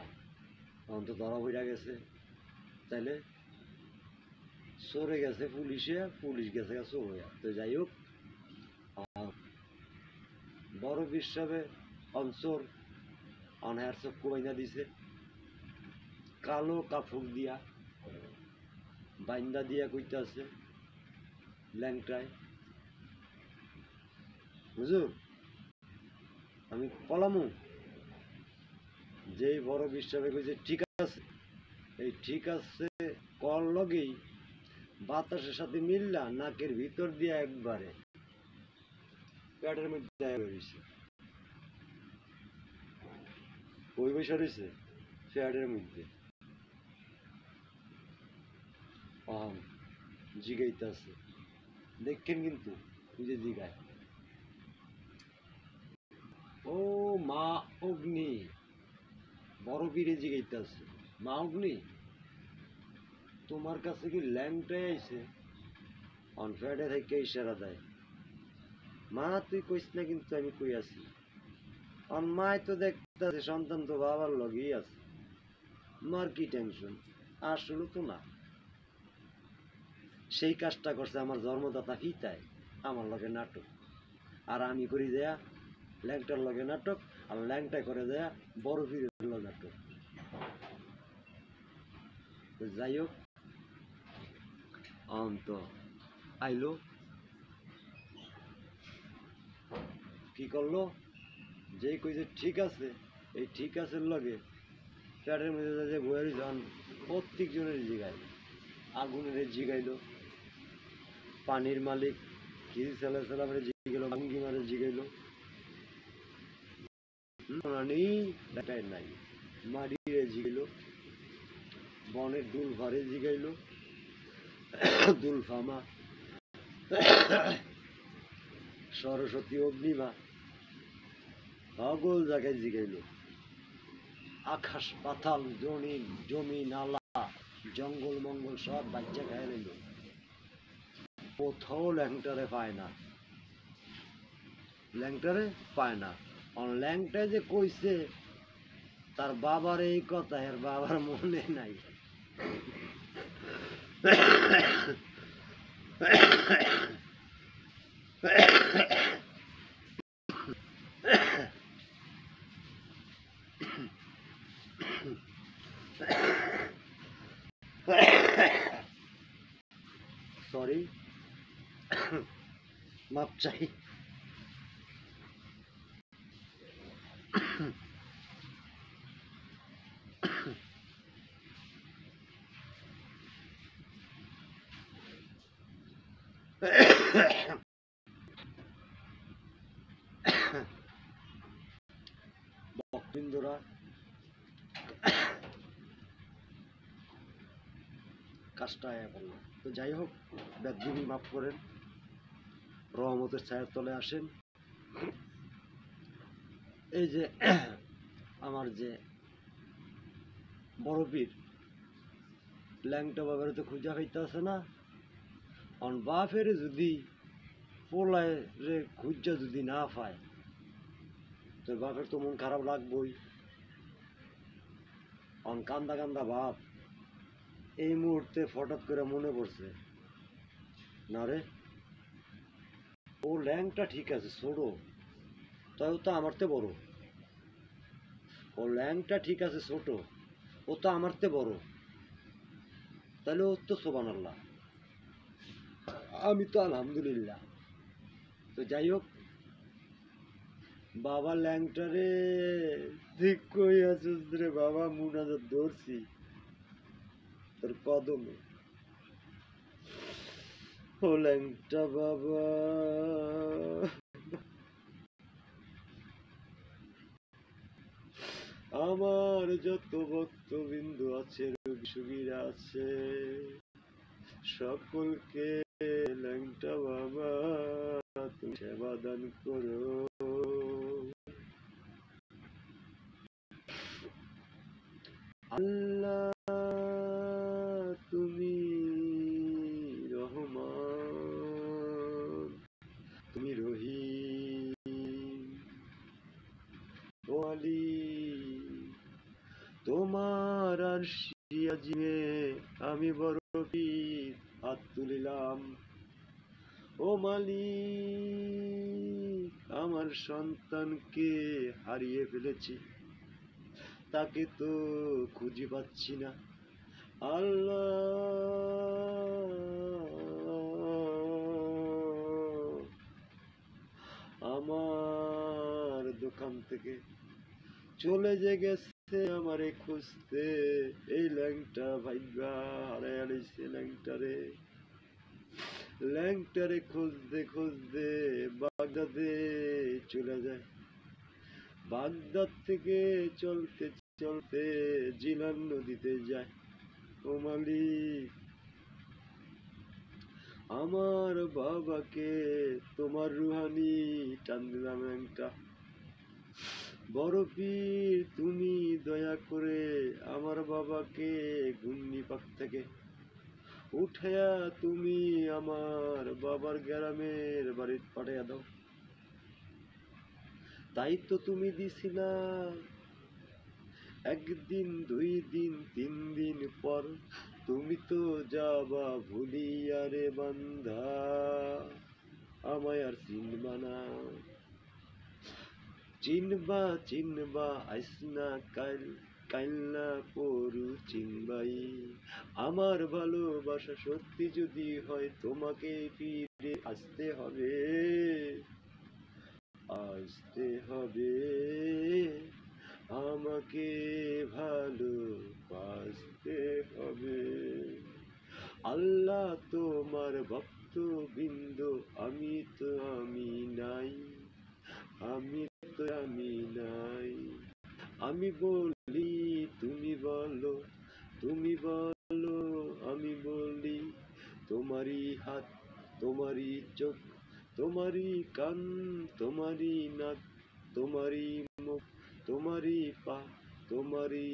তখন তো ধরা পড়া গেছে তাইলে সরে গেছে পুলিশ গেছে চোর হইয়া তো যাই হোক বড় বিশ্ববে অঞ্চর অনহার চক্ষু বাইনা দিছে কালো কাপড় দিয়া বাইন্দা দিয়া কইতাছে ল্যাংটায় হুজুর আমি পলামু যেই বড় বিশ্বাসে কইছে ঠিক আছে এই ঠিক আছে কল লগেই বাতাসের সাথে মিললা নাকের ভিতর দিয়ে একবারে পেটের মধ্যে রয়েছে ওই বসে রয়েছে পেটের মধ্যে জিগাইতেছে দেখেন কিন্তু বুঝে জিগায় ও মা অগ্নি বড় বীরে জিগাইতেছে মা অগ্নি তোমার কাছে কি ল্যাংটাই আইছে অনফেডে থেকে ইশারা দেয় মা তুই কইস না কিন্তু আমি কই আছি মায় তো দেখতেছে সন্তান তো বাবার লগেই আছে মার কি টেনশন আসলে তো না সেই কাজটা করছে আমার জন্মদাতা পিতায় আমার লগে নাটক আর আমি করি দেয়া ল্যাংটার লগে নাটক আর ল্যাংটা করে দেয়া বড় পীরের লগে নাটক যাই হোক অন্ত আইলো কি করলো যেই কইছে ঠিক আছে এই ঠিক আছে লগে পেটের মধ্যে যে বইয়ের জন প্রত্যেক জনের জিগাইল আগুনের জিগাইলো পানির মালিক কি সালামের জিগাইলো ভাঙ্গিমারে জিগাইলো নাই মারিরে জিগাইলো বনের দুলফারে জিগাইলো দুলফামা সরস্বতী অগ্নিমা সকল জায়গায় জিগাইল আকাশ পাতাল জমি নালা জঙ্গল মঙ্গল সব বাচ্চা খাই নিল কোথাও ল্যাংটারে পায় না ল্যাংটারে পায় না। ল্যাংটায় যে কইছে তার বাবার এই কথা, এর বাবার মনে নাই। সরি, মাপ চাই। ভক্তবৃন্দরা, কাজটা আয়া করলো। তো যাই হোক, ব্যাধবিনি মাফ করেন, রহমতের ছায়ার তলে আসেন। এই যে আমার যে বড় পীর ল্যাংটা বাবার তো খুঁজা খাইতে আছে না, বাপের যদি পোলায় রে খুঁজা যদি না পায়, তো বাপের তো মন খারাপ লাগবই। কান্দা কান্দা বাপ এই মুহূর্তে হঠাৎ করে মনে পড়ছে, না রে, ও ল্যাংটা ঠিক আছে ছোট, তাই ও তো আমার তে বড়। ও ল্যাংটা ঠিক আছে ছোট, ও তো আমার তে বড়, তাহলে ও তো সুবহানাল্লাহ, আমি তো আলহামদুলিল্লাহ। তো যাই হোক, বাবা ল্যাংটারে ঠিক কই আছিস রে বাবা, মুনাজাত ধরছি তোর কদমে। ও ল্যাংটা বাবা, আমার যত ভক্তবৃন্দ আছে, রোগী সুগীরা আছে, সকলকে ল্যাংটা বাবা তুমি সেবা দান করো। আল্লাহ তুমি রহমান, তুমি রহিম, ও আলী, তোমার আরশি আজিমে আমি বড় পীর হাত তুলিলাম। ও মালিক, আমার সন্তানকে হারিয়ে ফেলেছি, তাকে তো খুঁজে পাচ্ছি না। আল্লাহ, আমার দোকান থেকে চলে যে গেছে আমারে খুঁজতে, এই ল্যাংটা ভাইবা হারায় আনিছে ল্যাংটারে। ল্যাংটারে খুঁজতে খুঁজতে বাগদাদে চলে যায়, বাগদাদ থেকে চলতে চলতে জিলান নদীতে যায়। ও মালিক, আমার বাবাকে তোমার রুহানি টান দিলাম একটা। বড় পীর, তুমি দয়া করে আমার বাবাকে ঘূর্ণিপাক থেকে উঠাইয়া তুমি আমার বাবার গ্রামের বাড়িতে পাঠাইয়া দাও। তাই তো তুমি দিছিলা, একদিন দুই দিন তিন দিন পর তুমি তো যাবা ভুলিয়া রে বান্ধা, আমায় আর চিনবা না। চিনবা চিনবা আইসনা কাল, কাইল্লা পরু চিনবাই। আমার ভালোবাসা সত্যি যদি হয়, তোমাকে ফিরে আসতে হবে, আসতে হবে, আমাকে ভালোবাসতে হবে। আল্লাহ তোমার ভক্তবৃন্দ, আমি তো আমি নাই, আমি তো আমি নাই। আমি বলি তুমি বলো, তুমি বলো আমি বলি, তোমারই হাত, তোমারই চোখ, তোমারই কান, তোমারই নাক, তোমারই মুখ, তোমারই পা, তোমারই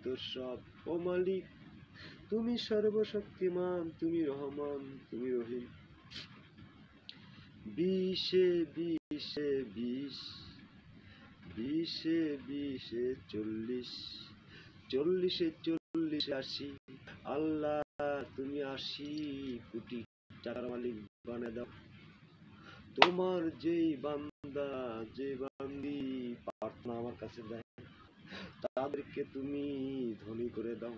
তো সব। ও মালিক, তুমি সর্বশক্তিমান, তুমি রহমান, তুমি রহিম। বিষে বিশে বিশ, বিশে বিশে চল্লিশ, চল্লিশে চল্লিশে আশি। আল্লাহ তুমি 80 কোটি টাকার মালিক বানায় দাও। তোমার যেই বান্দা, যে বান্দি প্রার্থনা আমার কাছে দেয়, তাদেরকে তুমি ধনী করে দাও।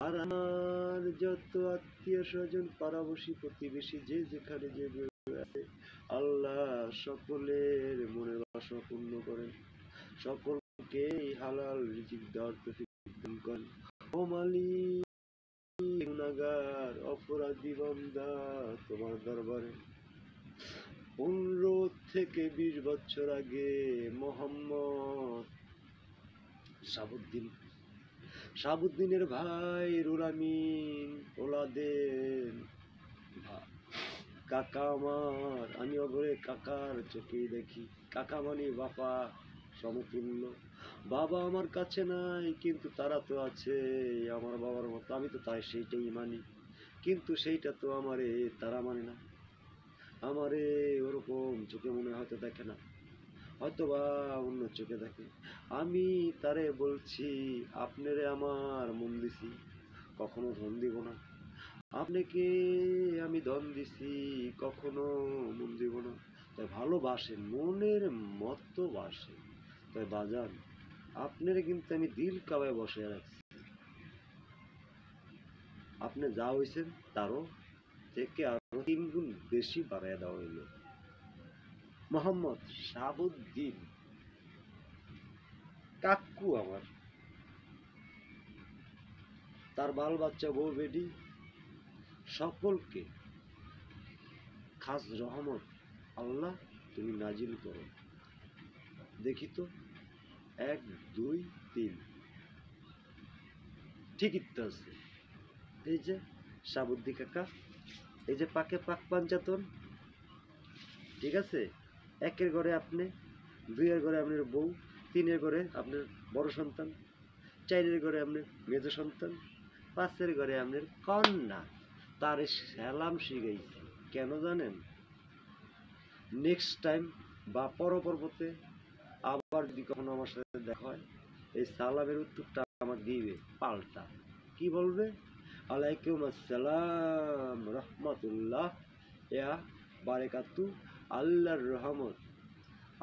আর আমার যত আত্মীয় স্বজন, পাড়াবসী, প্রতিবেশী, যে যেখানে যে আছে, আল্লাহ সকলের মনের বাসনা পূর্ণ করেন, সকলকে হালাল রিজিক দেওয়ার তৌফিক দান করেন। ও মালিক, গুনাহগার অপরাধী বান্দা তোমার দরবারে 15 থেকে 20 বছর আগে মোহাম্মদ শাহাবুদ্দিনের ভাই রুহুল আমিন ওলাদের কাকা আমার, আমি অগরে কাকার চোখেই দেখি। কাকা মানে বাবা সমতুল্য। বাবা আমার কাছে নাই, কিন্তু তারা তো আছে আমার বাবার মতো। আমি তো তাই সেইটাই মানি, কিন্তু সেইটা তো আমারে তারা মানে না। আমারে ওরকম চোখে মনে হয়তো দেখে না, হয়তো বা অন্য চোখে দেখে। আমি তারে বলছি, আপনারে আমার মন দিছি, কখনো ধন দিব না। আপনাকে আমি ধন দিছি, কখনো মন দিব না। তাই ভালোবাসেন, মনের মতো বাসেন। তাই বাজান, আপনারে কিন্তু আমি দিল কাবায় বসে রাখছি। আপনি যা হয়েছেন তারও থেকে আরো 3 গুণ বেশি বাড়াইয়া দেওয়া হইল। মোহাম্মদ শাহাবুদ্দিন কাকু আমার, তার বাল বাচ্চা, বউ বেডি, সকলকে খাস রহমত আল্লাহ তুমি নাজিল করো। দেখি তো, 1 2 3, ঠিকই তো আছে। এই যে শাহাবুদ্দিন কাকা, এই যে পাকে পাক পাঞ্জাতন, ঠিক আছে। 1-এর ঘরে আপনি, 2-এর ঘরে আপনার বউ, 3-এর ঘরে আপনার বড় সন্তান, 4-এর ঘরে আপনার মেজ সন্তান, 5-এর ঘরে আপনার কন্যা। তার সালাম শিখাইছি কেন জানেন? নেক্সট টাইম বা পরবর্তীতে আবার যদি কখনো আমার সাথে দেখা হয়, এই সালামের উত্তরটা আমার দিবে পাল্টা। কি বলবে? আলাইকুম আসসালাম রহমতুল্লাহ ইয়া বারাকাতু, আল্লাহর রহমত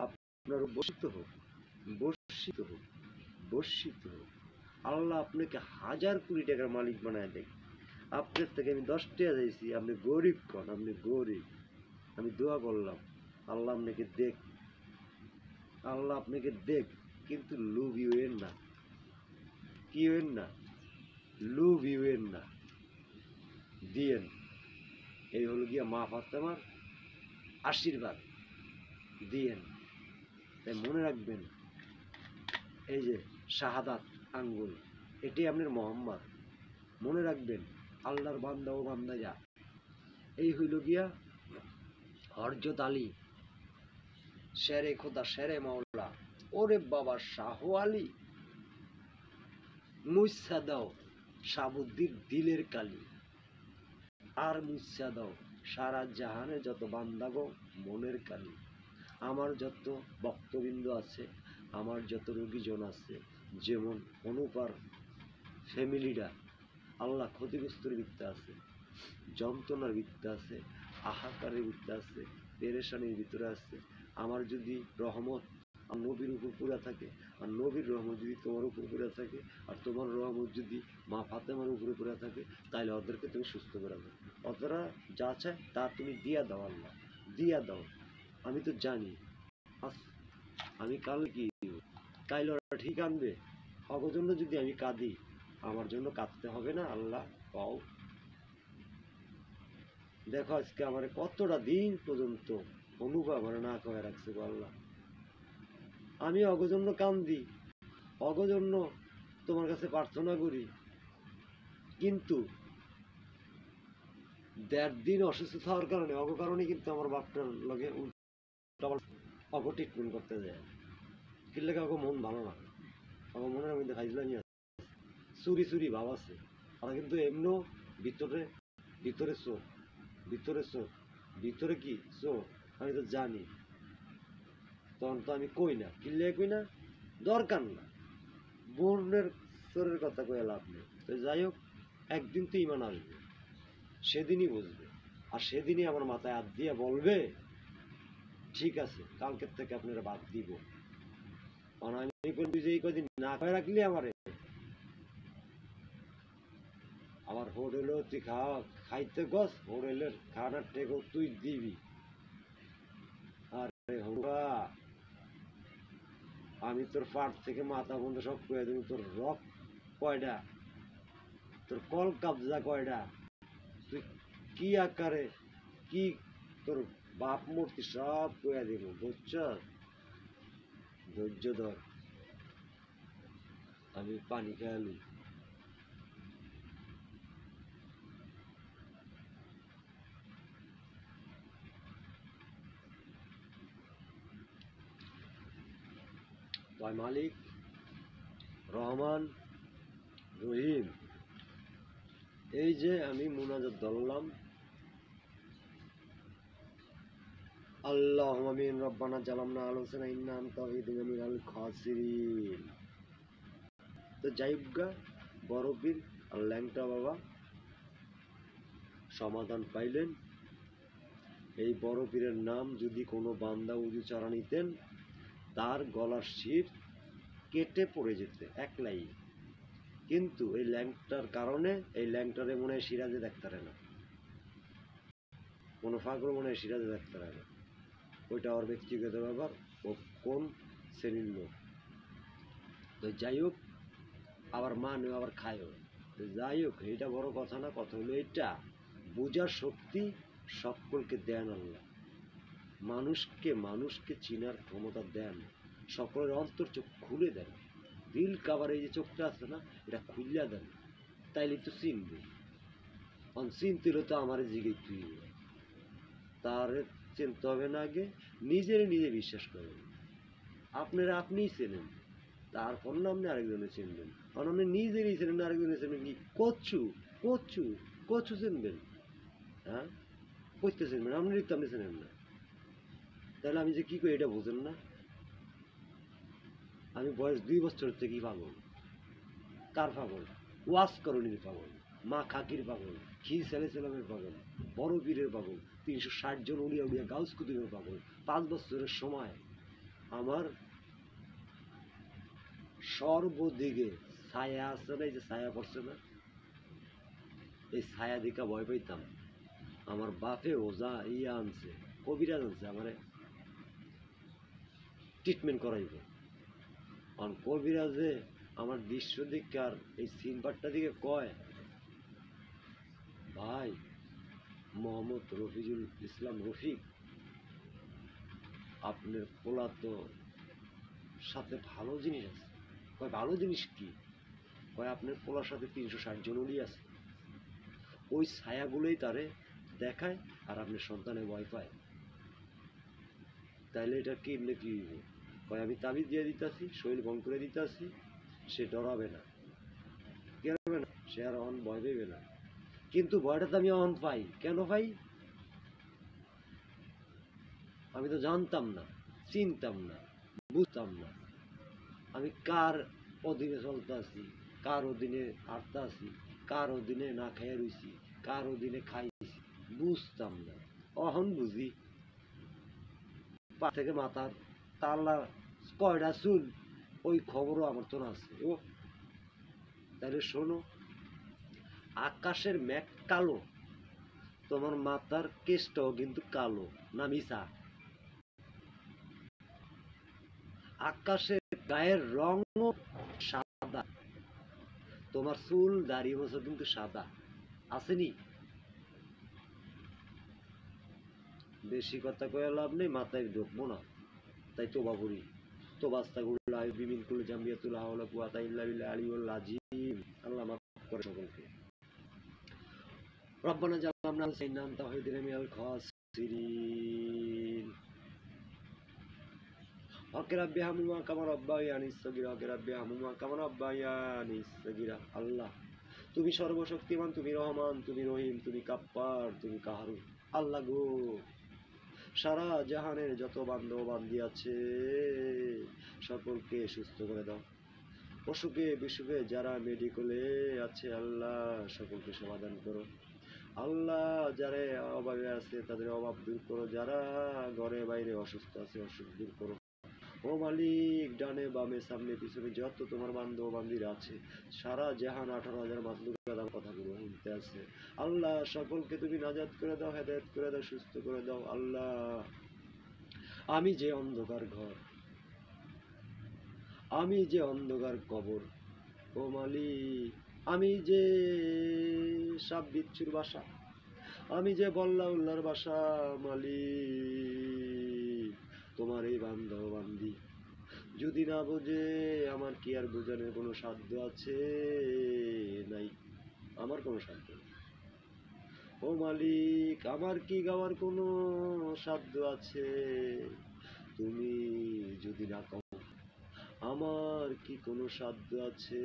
আপনার বর্ষিত হোক, বর্ষিত হোক, বর্ষিত হোক। আল্লাহ আপনাকে 1000 কোটি টাকার মালিক বানায় দেয়। আপনার থেকে আমি 10 টাকা চাইছি, আপনি গরিব কন, আপনি গরিব। আমি দোয়া করলাম, আল্লাহ আপনাকে দেখ, আল্লাহ আপনাকে দেখ, কিন্তু লোভী হইয়েন না। কি হইয়েন না? লোভী হইয়েন না। দিয়েন। এই হলো গিয়া মা ফাতেমার আশীর্বাদ, দিয়েন। তাই মনে রাখবেন, এই যে শাহাদাত আঙ্গুল, এটি আপনার মোহাম্মদ। মনে রাখবেন, আল্লাহর বান্দা ও বান্দায়া, এই হইল গিয়া হরজত আলী, শেরে খোদা, শেরে মাওলা। ওরে বাবা, শাহ আলী, মুইসা দাও শাহাবুদ্দিন দিলের কালি, আর মুইসা দাও সারা জাহানে যত বান্দাগো মনের কালি। আমার যত ভক্তবৃন্দ আছে, আমার যত রোগীজন আছে, যেমন অনুপার ফ্যামিলিরা আল্লাহ ক্ষতিগ্রস্তর ভিত্তে আছে, যন্ত্রণার ভিত্তে আছে, আহাকারের ভিত্তে আছে, পেরেশানির ভিতরে আছে। আমার যদি রহমত আর নবীর উপর পুরা থাকে, আর নবীর রহমত যদি তোমার উপর পুরা থাকে, আর তোমার রহমত যদি মা ফাতেমার উপরে পুরা থাকে, তাহলে ওদেরকে তুমি সুস্থ করে দাও। ওরা যা চায় তা তুমি দিয়া দাও, আল্লাহ দিয়া দাও। আমি তো জানি আমি কাল কি তাইলে ওরা ঠিক আনবে। অগর জন্য যদি আমি কাঁদি, আমার জন্য কাঁদতে হবে না? আল্লাহ পাও, দেখো আজকে আমার কতটা দিন পর্যন্ত অনুভব আমার না করে রাখছে গো আল্লাহ। আমি অগজন্য কান্দি, অগজন্য তোমার কাছে প্রার্থনা করি, কিন্তু 1.5 দিন অসুস্থ থাকার কারণে, অগ কারণে কিন্তু আমার বাপটার লগে অগ ট্রিটমেন্ট করতে যায়। কিনলে কাউকে মন ভালো না, আমার মনের মধ্যে খাইজলামি আছে, চুরি চুরি ভাব আছে। আর কিন্তু এমনিও ভিতরে, ভিতরে চোখ, ভিতরে চোখ, ভিতরে কি চোখ, আমি তো জানি। তখন তো আমি কই না, কিনলে কই না, দরকার না, বোনের চোরের কথা কয়ে লাভ নেই। তো যাই হোক, একদিন তো ইমান আসবে, সেদিনই বুঝবে। আর সেদিনই আমার মাথায় হাত দিয়ে বলবে ঠিক আছে, কালকের থেকে আপনারা বাদ দিব। কারণ আমি করবি যে এই কদিন না খাই রাখলি আমার হোটেলেও তুই খাইতে গস, হোটেলের খানার টেকও তুই দিবি। আরে হুড়া, আমি তোর পাট থেকে মাথা বন্ধ সব করে দেবো। তোর রক কয়টা, তোর কল কাবজা কয়টা, তুই কি আকারে কি, তোর বাপ মূর্তি সব কয়ে দিব, বুঝছ? ধৈর্য ধর, আমি পানি খেয়ালি। তাই মালিক রহমান রহিম, এই যে আমি মুনাজাত ধরলাম, আল্লাহুম্মা আমিন, রব্বানা জালামনা আনফুসানা ইন লাম তাগফির লানা মিনাল খাসিরিন। তো যাই হোক গা, বড় পীর আর ল্যাংটা বাবা সমাধান পাইলেন। এই বড় পীরের নাম যদি কোনো বান্দা উজু চারা নিতেন, তার গলার শির কেটে পড়ে যেত একলাই। কিন্তু এই ল্যাংটার কারণে, এই ল্যাংটারে মনে হয় সিরাজে দেখতে পারে না, কোনো ফাঁকর মনে হয় সিরাজে দেখতে পারে না। ওইটা ওর ব্যক্তিগত ব্যাপার, ও কোন শ্রেণীর লোক। তো যাই হোক, আবার মানেও আবার খায়ও। তো যাই হোক, এইটা বড় কথা না, কথা হলো এইটা, বোঝার শক্তি সকলকে দেন আল্লাহ, মানুষকে চিনার ক্ষমতা দেন, সকলের অন্তর চোখ খুলে দেন, দিল কাবার এই যে চোখটা আছে না, এটা খুলিয়া দেন, তাইলে তো চিনবে। চিনতে হলে তো আমার জিগে তুই, তার চিনতে হবে না, আগে নিজে বিশ্বাস করেন। আপনারা আপনিই চেনেন, তারপর না আপনি আরেকজনে চিনবেন। কারণ আপনি নিজেরই চেনেন না, আরেকজনে চেনবেন কি? কচু কচু কচু চিনবেন? হ্যাঁ, করতে চিনবেন, আপনি তো আপনি চেনেন না। তাহলে আমি যে কি করি এটা বোঝেন না? আমি বয়স 2 বছর থেকে পাগল। কার পাগল? ওয়াজ করণীর পাগল, মা খাকির পাগল, খির ছেলে ছেলেমের পাগল, বড় পীরের পাগল, 360 জন উড়িয়া উড়িয়া গাউস কুতুবের পাগল। 5 বছরের সময় আমার সর্বদিকে ছায়া আছে না, এই যে ছায়া পড়ছে না, এই ছায়া দিকা ভয় পাইতাম। আমার বাপে ওজা ইয়া আনছে, কবিরাজ আনছে আমারে ট্রিটমেন্ট করাইব। কারণ কবিরাজে আমার দৃশ্য দিকে আর এই সিনপারটা দিকে কয়, ভাই মোহাম্মদ রফিজুল ইসলাম রফিক, আপনার পোলা তো সাথে ভালো জিনিস আছে। কয় ভালো জিনিস কি? কয় আপনার পোলার সাথে 360 জন উলি আছে, ওই ছায়াগুলোই তারে দেখায় আর আপনার সন্তানে ভয় পায়। তাইলে এটা কিনলে কি হইব? কয় আমি তাবিজ দিয়ে দিতেছি, শরীর ভঙ্গ করে দিতেছি, সে ডরাবে না, কি হবে না, সে আর অন ভয় পেবে না। কিন্তু ভয়টা তো আমি অন পাই, কেন পাই? আমি তো জানতাম না, চিনতাম না, বুঝতাম না আমি কার অধীনে চলতে আছি, কার অধীনে হাঁটতে আছি, কার অধীনে না খাইয়া রইছি, কার অধীনে খাইছি, বুঝতাম না। অহন বুঝি, পা থেকে মাথার তাল্লা কয়টা চুল, ওই খবরও আমার তো আছে। ও তাহলে শোনো, আকাশের মেঘ কালো, তোমার মাথার কেশটাও কিন্তু কালো না মিশা? আকাশের গায়ের রঙও সাদা, তোমার চুল দাড়ি বছর কিন্তু সাদা, আসেনি? বেশি কথা কয়ে লাভ নেই, মাথায় ঢুকবো না, তাই তোবা করি। তো বাস্তাগুল্লাহ বিমিন কুল জাম্বিয়াতুল হাওলা কুওয়াতা ইল্লা বিল্লাহ আলিউল আজিম। আল্লাহ মাফ করে সকলকে। রব্বানা জালামনা আনফুসানা আনতা ওয়াহিদিনা মিনাল খাসিরিন। হক রাব্বি হামহুমা কামা রাব্বায়ানি সগীরা, হক রাব্বি হামহুমা কামা রাব্বায়ানি সগীরা। আল্লাহ তুমি সর্বশক্তিমান, তুমি রহমান, তুমি রহিম, তুমি কাপ্পার, তুমি কাহারু। আল্লাহ গো, সারা জাহানের যত বান্ধব বান্ধী আছে সকলকে সুস্থ করে দাও। অসুখে বিসুখে যারা মেডিকেলে আছে আল্লাহ সকলকে সমাধান করো। আল্লাহ যারা অভাবে আছে তাদের অভাব দূর করো, যারা ঘরে বাইরে অসুস্থ আছে অসুখ দূর করো। ও মালিক, ডানে বামে সামনে পিছনে যত তোমার বান্ধব বান্ধবীরা আছে সারা জাহান 18,000 মাতলুকাত আমার কথাগুলো শুনতে আছে আল্লাহ সকলকে তুমি নাজাত করে দাও, হেদায়েত করে দাও, সুস্থ করে দাও। আল্লাহ আমি যে অন্ধকার ঘর, আমি যে অন্ধকার কবর, ও মালিক আমি যে সাপ বিচ্ছুর বাসা, আমি যে বল্লা উল্লার বাসা, মালিক তোমার এই বান্ধব বান্দি যদি না বোঝে আমার কি আর বোঝানোর কোনো সাধ্য আছে? নাই, আমার কোনো সাধ্য নেই। ও মালিক আমার কি গাওয়ার কোনো সাধ্য আছে? তুমি যদি না কও আমার কি কোনো সাধ্য আছে?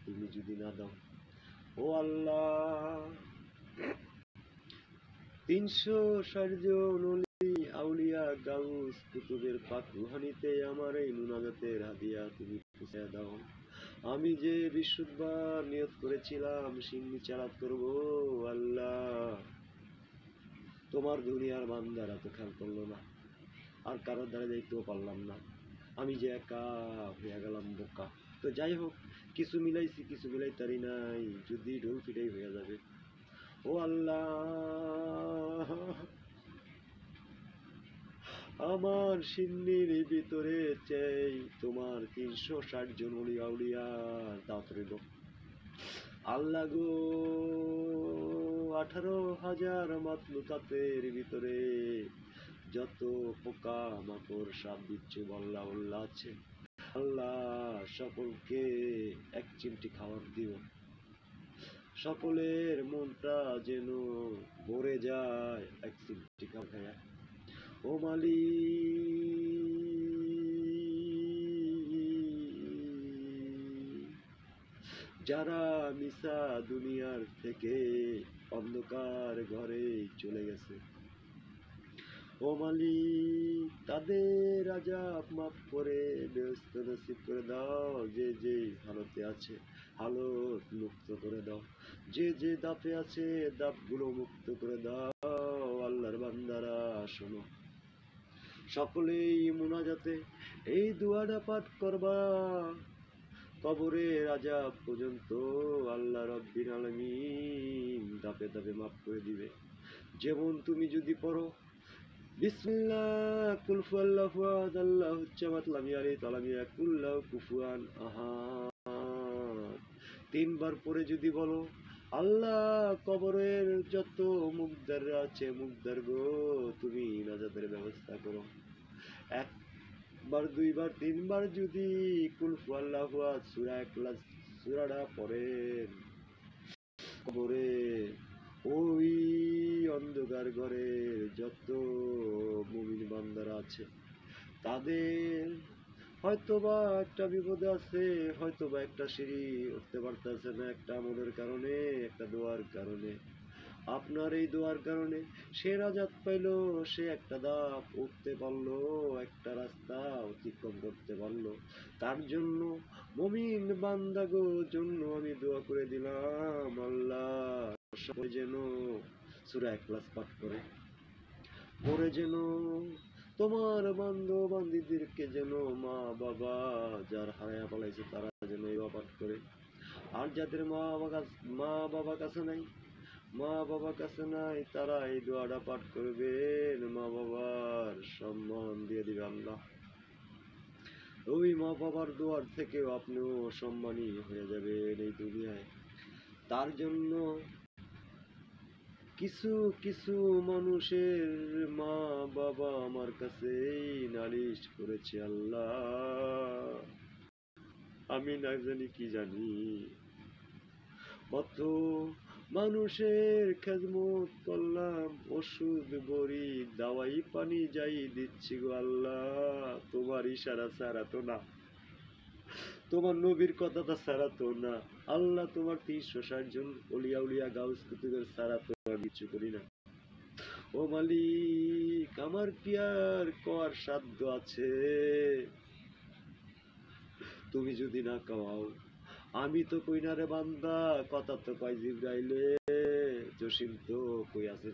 তুমি যদি না দাও। ও আল্লাহ 360 জন অলি আউলিয়া গাউস কুতুবের পাক রুহানিতে আমার এই মুনাজাতের হাদিয়া তুমি পৌঁছে দাও। আমি যে বিশুদ্ধবার নিয়ত করেছিলাম সিন্নি চালাত করব আল্লাহ তোমার দুনিয়ার বান্দারা তো খেয়াল করলো না, আর কারোর দ্বারা যাইতেও পারলাম না, আমি যে একা হয়ে গেলাম বোকা। তো যাই হোক, কিছু মিলাইছি কিছু মিলাইতারি নাই, যদি ঢোল পিটাই হয়ে যাবে। ও আল্লাহ আমার সিন্নির ভিতরে চাই তোমার 360 জন অলি আউলিয়ার দাওয়াত রইল। আল্লাহ গো 18,000 মাতলুকাতের ভিতরে যত পোকা মাকড় সাপ বিচ্ছু বল্লা উল্লা আছে আল্লাহ সকলকে এক চিমটি খাবার দিও, সকলের মনটা যেন ভরে যায় এক চিমটি খাবার খায়া। ও মালিক যারা মিশা দুনিয়ার থেকে অন্ধকার ঘরে চলে গেছে, ও মালিক তাদের আযাব মাফ করে বেহেশত নসিব করে দাও। যে যে হালতে আছে হালত মুক্ত করে দাও, যে যে দাপে আছে দাপগুলো মুক্ত করে দাও। আল্লাহর বান্দারা শোনো, সকলেই মুনাজাতে এই দুয়াটা পাঠ করবা, কবরের আযাব পর্যন্ত আল্লাহ রাব্বিল আলামিন দাপে দাপে মাফ করে দিবে। যেমন তুমি যদি পড়ো বিসমিল্লাহ কুল হুয়াল্লাহু আহাদ আল্লাহুস সামাদ লাম ইয়ালিদ ওয়া লাম ইয়াকুল লাহু কুফুয়ান আহাদ 3 বার পরে যদি বলো আল্লাহ কবরের যত মুকদ্দার আছে মুকদ্দার গো তুমি নাজাতের ব্যবস্থা করো। একবার 2 বার 3 বার যদি কুল হুয়াল্লাহু আহাদ সূরা ইখলাস সূরাটা পড়েন, কবরে ওই অন্ধকার ঘরের যত মুমিন বান্দারা আছে তাদের হয়তোবা একটা বিপদে আছে, হয়তোবা একটা সিঁড়ি উঠতে পারতেছে না, একটা আমলের কারণে একটা দোয়ার কারণে, আপনার এই দোয়ার কারণে সে নাজাত পাইলো, সে একটা ধাপ উঠতে পারলো, একটা রাস্তা অতিক্রম করতে পারলো। তার জন্য মুমিন বান্দাগো জন্য আমি দোয়া করে দিলাম আল্লাহ সবাই যেন সূরা ইখলাস পাঠ করে, পরে যেন তোমার বান্ধব বান্ধবীদেরকে যেন মা বাবা যার হারায়া পালাইছে তারা যেন এই পাঠ করে। আর যাদের মা বাবা কাছে নাই, মা বাবা কাছে নাই তারা এই দোয়াটা পাঠ করবেন, মা বাবার সম্মান দিয়ে দিবে আল্লাহ। ওই মা বাবার দোয়ার থেকেও আপনিও সম্মানী হয়ে যাবেন এই দুনিয়ায়। তার জন্য কিছু কিছু মানুষের মা বাবা আমার কাছে নালিশ করেছে আল্লাহ, আমি না জানি কি জানি, কত মানুষের খেদমত করলাম, ওষুধ বড়ি দাওয়াই পানি যাই দিচ্ছি গো আল্লাহ, তোমার ইশারা ছাড়া তো না, তোমার নবীর কথাটা ছাড়া তো না আল্লাহ, তোমার 360 জন অলিয়া উলিয়া গাউস কুতুবের ছাড়া তো আর কিছু করি না। ও ও মালিক, আমার কি আর কর সাধ্য আছে? তুমি যদি না কও, আমি তো কই না রে বান্দা, কথা তো কয় জিব্রাইলে। জসিম তো কই আছে